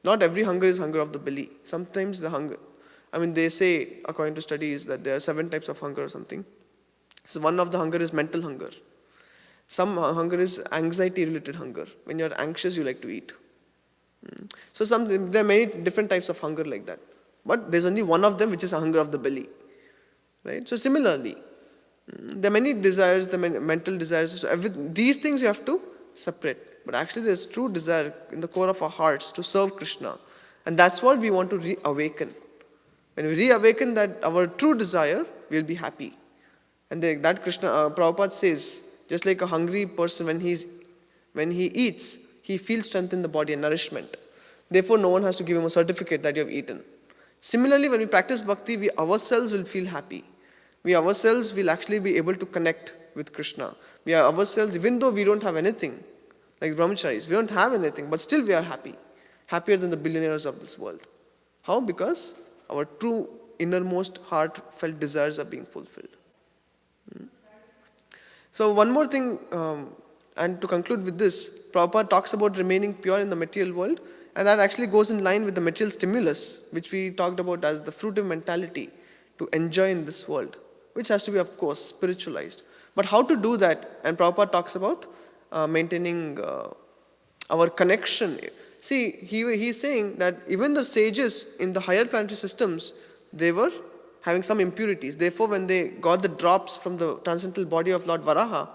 Not every hunger is hunger of the belly. Sometimes the hunger, they say, according to studies, that there are 7 types of hunger or something. So one of the hunger is mental hunger. Some hunger is anxiety-related hunger. When you're anxious, you like to eat. So there are many different types of hunger like that. But there's only one of them which is a hunger of the belly. Right? So similarly, there are many desires, the mental desires. So these things you have to separate. But actually there's true desire in the core of our hearts to serve Krishna. And that's what we want to reawaken. When we reawaken that our true desire, we'll be happy. And that Krishna, Prabhupada says, just like a hungry person, when he eats, he feels strength in the body and nourishment. Therefore, no one has to give him a certificate that you have eaten. Similarly, when we practice bhakti, we ourselves will feel happy. We ourselves will actually be able to connect with Krishna. We are ourselves, even though we don't have anything, like brahmacharis, we don't have anything, but still we are happy. Happier than the billionaires of this world. How? Because our true innermost heartfelt desires are being fulfilled. So one more thing, and to conclude with this, Prabhupada talks about remaining pure in the material world, and that actually goes in line with the material stimulus, which we talked about as the fruitive mentality to enjoy in this world, which has to be, of course, spiritualized. But how to do that? And Prabhupada talks about maintaining our connection. See, he's saying that even the sages in the higher planetary systems, they were having some impurities. Therefore, when they got the drops from the transcendental body of Lord Varaha,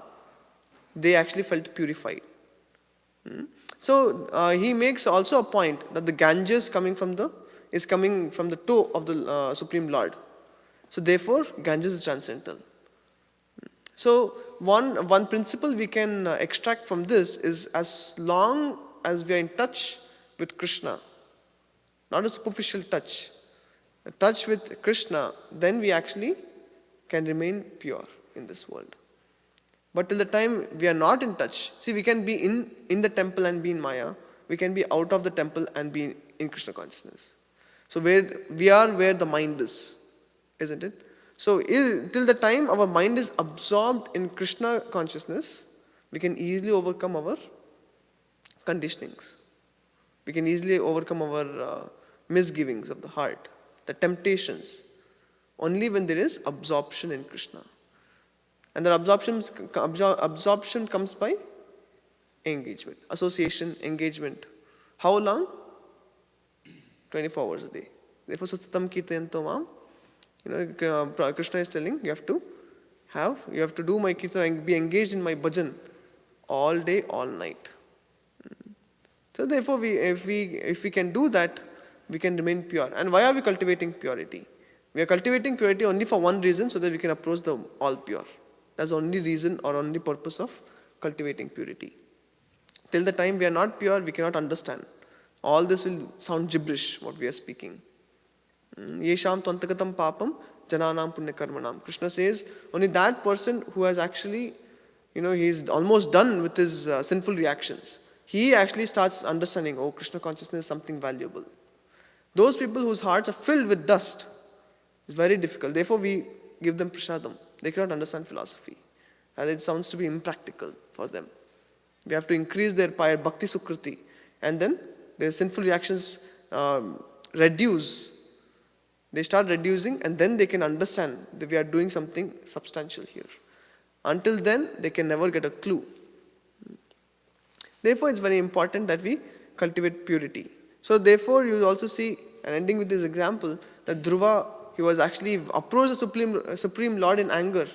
they actually felt purified. So he makes also a point that the Ganges is coming from the toe of the Supreme Lord. So therefore, Ganges is transcendental. So one principle we can extract from this is, as long as we are in touch with Krishna, not a superficial touch. A touch with Krishna, then we actually can remain pure in this world. But till the time we are not in touch, see, we can be in the temple and be in Maya, we can be out of the temple and be in Krishna consciousness. So where we are, where the mind is, isn't it? So till the time our mind is absorbed in Krishna consciousness, we can easily overcome our conditionings. We can easily overcome our misgivings of the heart, the temptations, only when there is absorption in Krishna. And that absorption comes by engagement, association, engagement. How long? 24 hours a day. Therefore, Sattatam Kirtayanto Mam. Krishna is telling you have to do my kirtan and be engaged in my bhajan all day, all night. So therefore, if we can do that, we can remain pure. And why are we cultivating purity? We are cultivating purity only for one reason, so that we can approach the all pure. That's the only reason or only purpose of cultivating purity. Till the time we are not pure, we cannot understand. All this will sound gibberish, what we are speaking. Yesham tvantagatam papam jananam punya karmanam. Krishna says, only that person who has actually, he's almost done with his sinful reactions. He actually starts understanding, oh, Krishna consciousness is something valuable. Those people whose hearts are filled with dust, it's very difficult. Therefore, we give them prasadam. They cannot understand philosophy, as it sounds to be impractical for them. We have to increase their bhakti sukriti, and then their sinful reactions reduce. They start reducing, and then they can understand that we are doing something substantial here. Until then, they can never get a clue. Therefore, it's very important that we cultivate purity. So therefore, you also see, and ending with this example, that Dhruva, he was actually approached the Supreme Lord in anger.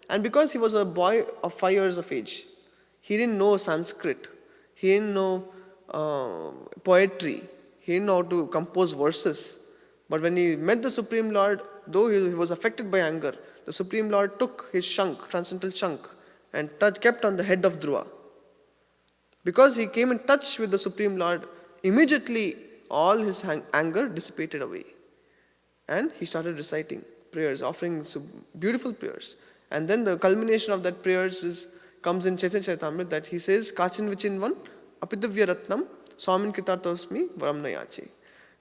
And because he was a boy of 5 years of age, he didn't know Sanskrit, he didn't know poetry, he didn't know how to compose verses. But when he met the Supreme Lord, though he was affected by anger, the Supreme Lord took his shank, transcendental shank, and kept on the head of Dhruva. Because he came in touch with the Supreme Lord, immediately all his anger dissipated away. And he started reciting prayers, offering beautiful prayers. And then the culmination of that prayers comes in Chaitanya Charitamrita, that he says, Kachin Vichinvan, Apidavya Ratnam, Swamin Kritartosmi, Varamnayache.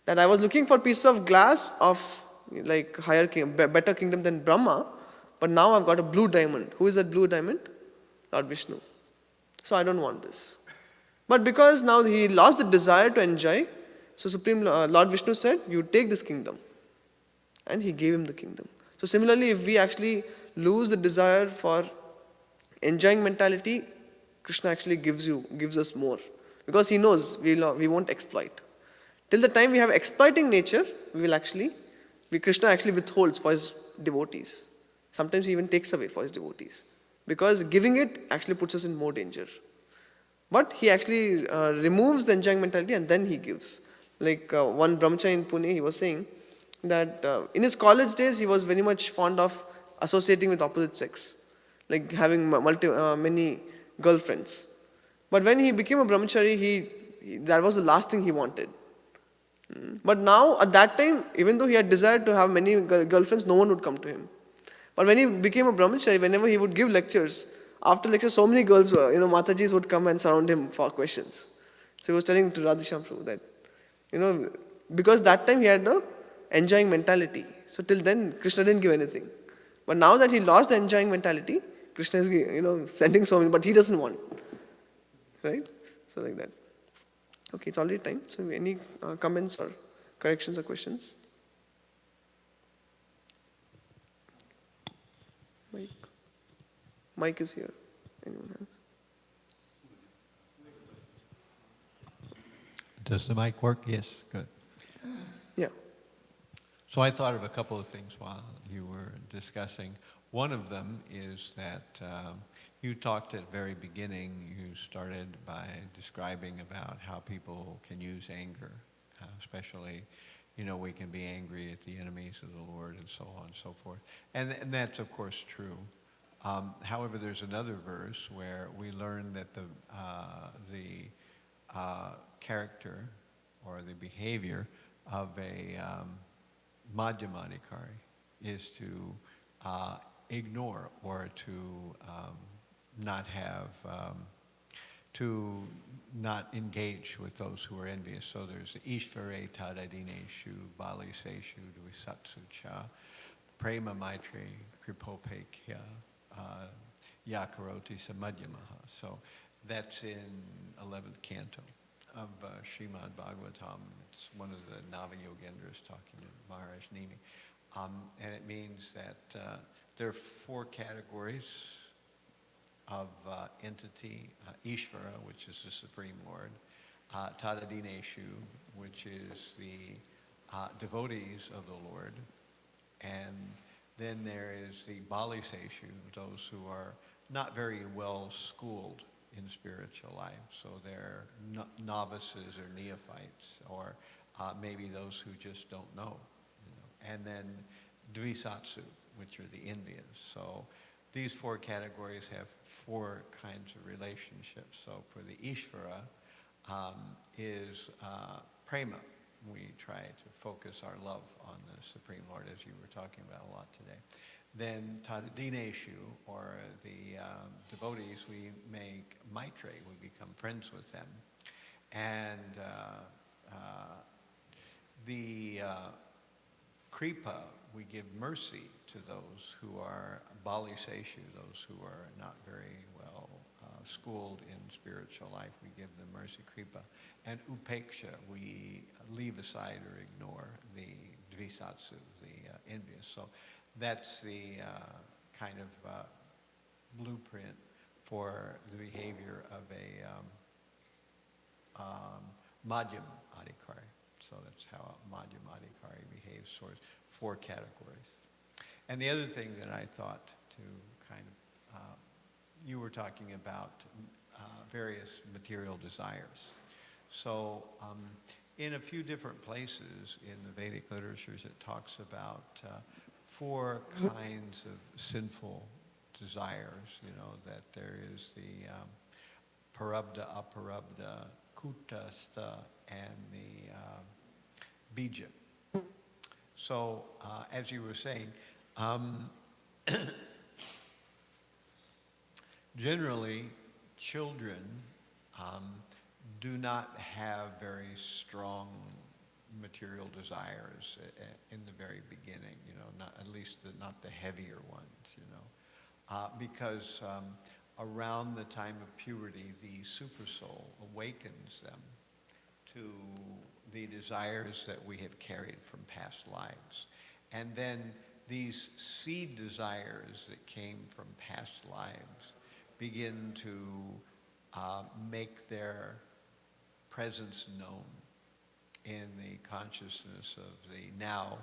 That I was looking for pieces of glass of like higher, better kingdom than Brahma, but now I've got a blue diamond. Who is that blue diamond? Lord Vishnu. So I don't want this. But because now he lost the desire to enjoy, so Supreme Lord Vishnu said, you take this kingdom. And he gave him the kingdom. So similarly, if we actually lose the desire for enjoying mentality, Krishna actually gives us more. Because he knows we won't exploit. Till the time we have exploiting nature, Krishna actually withholds for his devotees. Sometimes he even takes away for his devotees. Because giving it actually puts us in more danger. But he actually removes the enjoying mentality and then he gives. Like one brahmachari in Pune, he was saying that in his college days, he was very much fond of associating with opposite sex. Like having many girlfriends. But when he became a brahmachari, that was the last thing he wanted. But now, at that time, even though he had desired to have many girlfriends, no one would come to him. But when he became a brahmachari, whenever he would give lectures, after lectures, so many girls were, Matajis would come and surround him for questions. So he was telling to Radhisham Prabhu that, because that time he had no enjoying mentality. So till then, Krishna didn't give anything. But now that he lost the enjoying mentality, Krishna is, sending so many, but he doesn't want. Right? So like that. Okay, it's already time. So any comments or corrections or questions? Mike is here. Anyone else? Does the mic work? Yes, good. Yeah. So I thought of a couple of things while you were discussing. One of them is that you talked at the very beginning, you started by describing about how people can use anger, especially, we can be angry at the enemies of the Lord and so on and so forth. And that's of course true. However, there's another verse where we learn that the character or the behavior of a madhyamadikari is to ignore or to not have, to not engage with those who are envious. So there's Ishvare Tadadineshu, Baliseshu, Dvisatsu Cha, Prema Maitre, Kripopekya, Yakaroti Samadhyamaha. So that's in 11th canto of Srimad Bhagavatam. It's one of the Nava-yogendras talking to Maharaj Nimi. And it means that there are 4 categories of entity. Ishvara, which is the Supreme Lord. Tadadineshu, which is the devotees of the Lord. And then there is the Baliseshu, those who are not very well schooled in spiritual life. So they're novices or neophytes, or maybe those who just don't know. And then Dvisatsu, which are the envious. So these 4 categories have 4 kinds of relationships. So for the Ishvara is prema. We try to focus our love on the Supreme Lord, as you were talking about a lot today. Then Tadadineshu, or the devotees, we make maitre, we become friends with them. And the kripa, we give mercy to those who are baliseshu, those who are not very well schooled in spiritual life. We give them mercy, kripa. And upeksha, we leave aside or ignore the dvisatsu, the envious. So that's the kind of blueprint for the behavior of a madhyam adhikari. So that's how a madhyam adhikari behaves, sort of 4 categories. And the other thing that I thought to kind of, you were talking about various material desires. So in a few different places in the Vedic literatures, it talks about 4 kinds of sinful desires, that there is the parabdha, aparabdha, kutastha, and the bija. So as you were saying, generally children do not have very strong material desires in the very beginning, not, at least not the heavier ones, because around the time of puberty, the supersoul awakens them to the desires that we have carried from past lives. And then these seed desires that came from past lives begin to make their presence known in the consciousness of the now,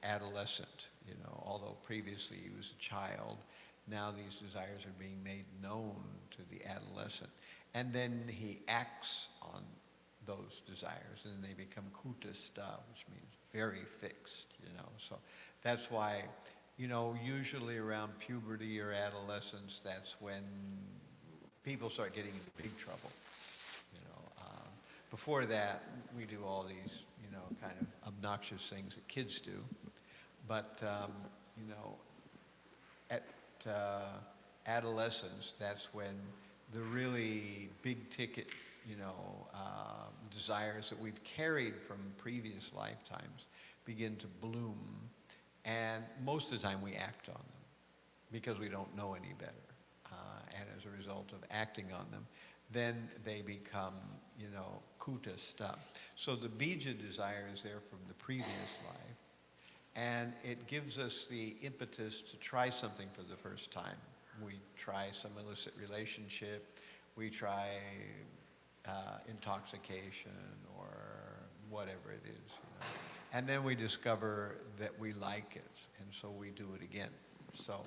adolescent. Although previously he was a child, now these desires are being made known to the adolescent. And then he acts on those desires, and they become kutastha, which means very fixed, So that's why, usually around puberty or adolescence, that's when people start getting into big trouble. Before that, we do all these, kind of obnoxious things that kids do. But, at adolescence, that's when the really big ticket, desires that we've carried from previous lifetimes begin to bloom. And most of the time we act on them because we don't know any better. And as a result of acting on them, then they become, kutastha. So the bija desire is there from the previous life, and it gives us the impetus to try something for the first time. We try some illicit relationship, we try intoxication or whatever it is, And then we discover that we like it, and so we do it again. So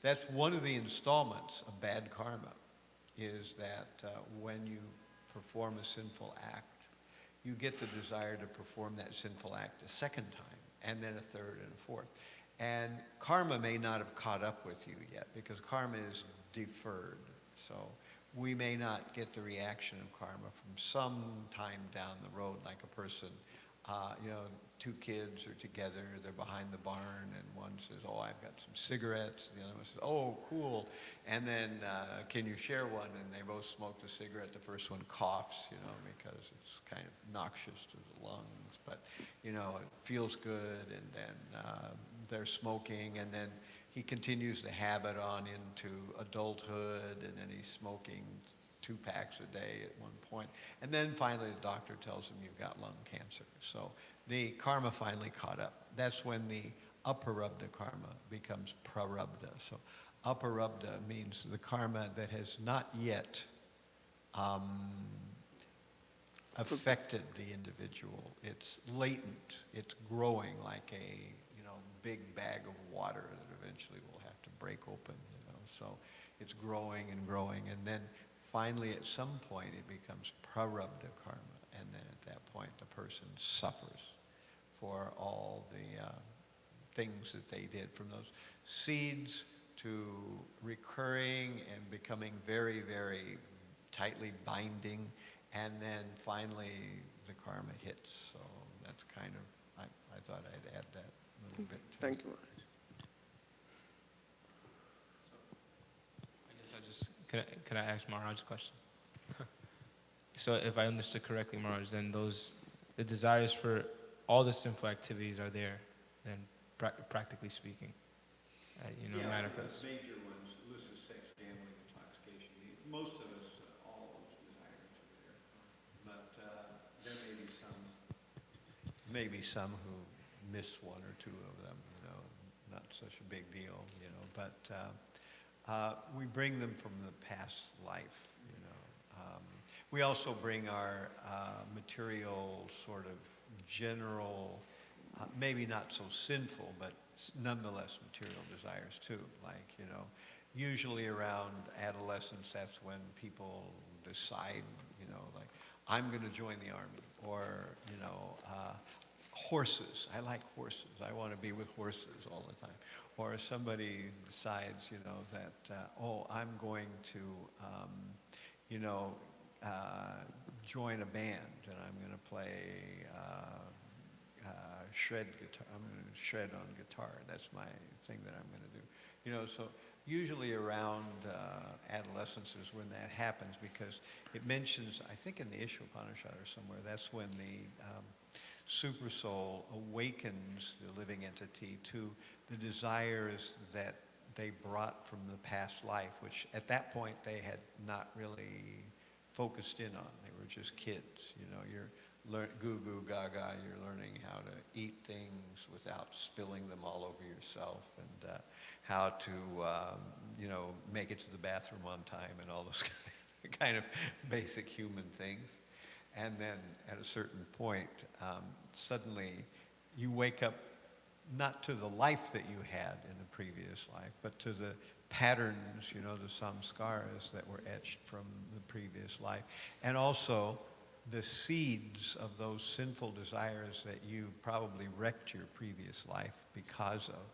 that's one of the installments of bad karma, is that when you perform a sinful act, you get the desire to perform that sinful act a second time, and then a third and a fourth. And karma may not have caught up with you yet, because karma is deferred. So we may not get the reaction of karma from some time down the road, like a person, two kids are together, they're behind the barn, and one says, oh, I've got some cigarettes, and the other one says, oh, cool, and then can you share one? And they both smoke the cigarette. The first one coughs, because it's kind of noxious to the lungs, but, it feels good, and then they're smoking, and then he continues the habit on into adulthood, and then he's smoking 2 packs a day at one point. And then finally the doctor tells him you've got lung cancer. So the karma finally caught up. That's when the aparabdha karma becomes prarabdha. So aparabdha means the karma that has not yet affected the individual. It's latent. It's growing like a big bag of water that eventually will have to break open. So it's growing and growing, and then finally, at some point, it becomes prarabdha karma, and then at that point, the person suffers for all the things that they did, from those seeds to recurring and becoming very, very tightly binding, and then finally, the karma hits. So that's kind of, I thought I'd add that a little bit. Thank you. Can I ask Maharaj a question? So if I understood correctly, Maharaj, then the desires for all the sinful activities are there, then practically speaking, manifest. The major ones: illicit sex, gambling, intoxication. Most of us, all those desires are there, but there may be some who miss 1 or 2 of them. Not such a big deal, but. We bring them from the past life, We also bring our material, sort of general, maybe not so sinful, but nonetheless material desires too. Like, usually around adolescence, that's when people decide, like, I'm going to join the army, or, horses. I like horses. I want to be with horses all the time. Or if somebody decides, that, I'm going to, join a band, and I'm going to play shred guitar. I'm going to shred on guitar. That's my thing that I'm going to do. So usually around adolescence is when that happens, because it mentions, I think in the Ishopanishad or somewhere, that's when the super soul awakens the living entity to the desires that they brought from the past life, which at that point they had not really focused in on. They were just kids. You're goo goo gaga. You're learning how to eat things without spilling them all over yourself, and how to make it to the bathroom on time, and all those kind of basic human things. And then at a certain point, suddenly you wake up not to the life that you had in the previous life, but to the patterns, the samskaras that were etched from the previous life. And also the seeds of those sinful desires that you probably wrecked your previous life because of,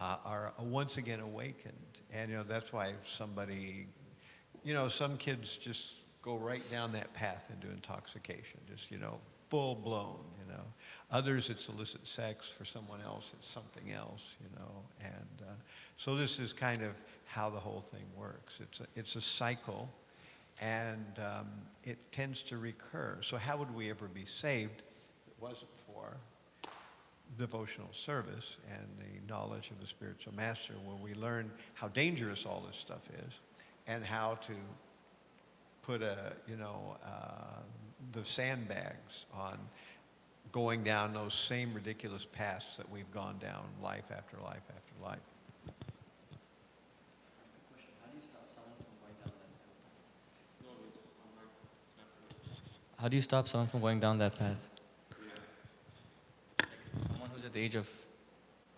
are once again awakened. And, that's why somebody, some kids just go right down that path into intoxication, just, full blown, Others, it's illicit sex. For someone else, it's something else, And so this is kind of how the whole thing works. It's a cycle, and it tends to recur. So how would we ever be saved if it wasn't for devotional service and the knowledge of the spiritual master, where we learn how dangerous all this stuff is, and how to put the sandbags on going down those same ridiculous paths that we've gone down life after life after life. How do you stop someone from going down that path? Someone who's at the age of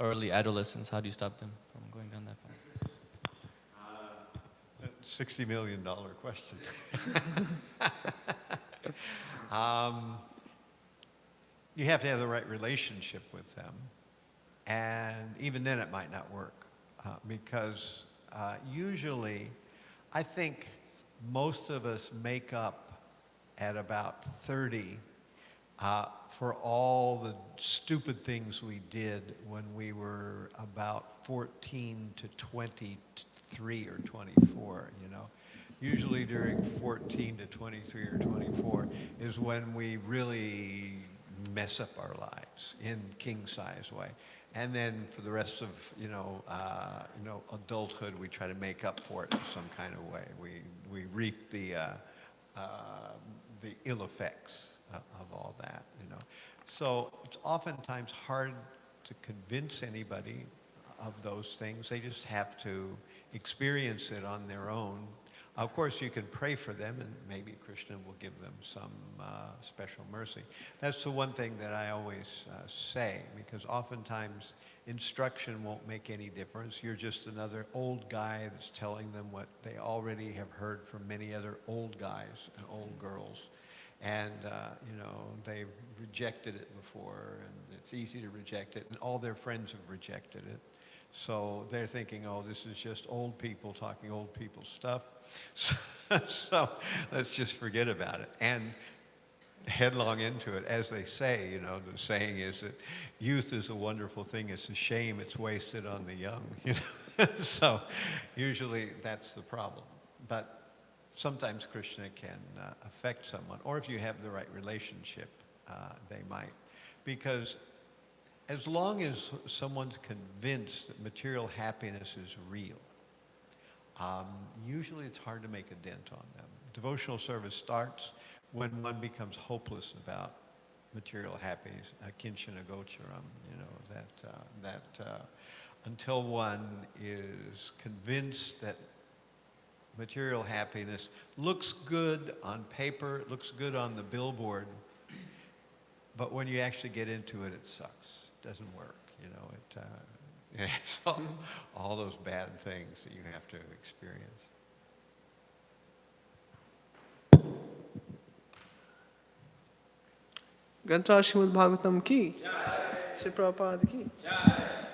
early adolescence, how do you stop them from going down that path? $60 million question. You have to have the right relationship with them. And even then it might not work. Because usually, I think most of us make up at about 30 for all the stupid things we did when we were about 14 to 23 or 24, you know. Usually during 14 to 23 or 24 is when we really mess up our lives in king-size way. And then for the rest of, adulthood, we try to make up for it in some kind of way. We reap the ill effects of all that, you know. So it's oftentimes hard to convince anybody of those things. They just have to experience it on their own. Of course, you can pray for them, and maybe Krishna will give them some special mercy. That's the one thing that I always say, because oftentimes instruction won't make any difference. You're just another old guy that's telling them what they already have heard from many other old guys and old girls. And, they've rejected it before, and it's easy to reject it, and all their friends have rejected it. So they're thinking, oh, this is just old people talking old people stuff. So let's just forget about it. And headlong into it, as they say, the saying is that youth is a wonderful thing. It's a shame it's wasted on the young. So usually that's the problem. But sometimes Krishna can affect someone, or if you have the right relationship, they might. Because as long as someone's convinced that material happiness is real, usually it's hard to make a dent on them. Devotional service starts when one becomes hopeless about material happiness, kinchana gocharam, that until one is convinced that material happiness looks good on paper, it looks good on the billboard, but when you actually get into it, it sucks. It doesn't work, it has all those bad things that you have to experience. ग्रंथराज Shrimad Bhagavatam की, श्री प्रभुपाद की।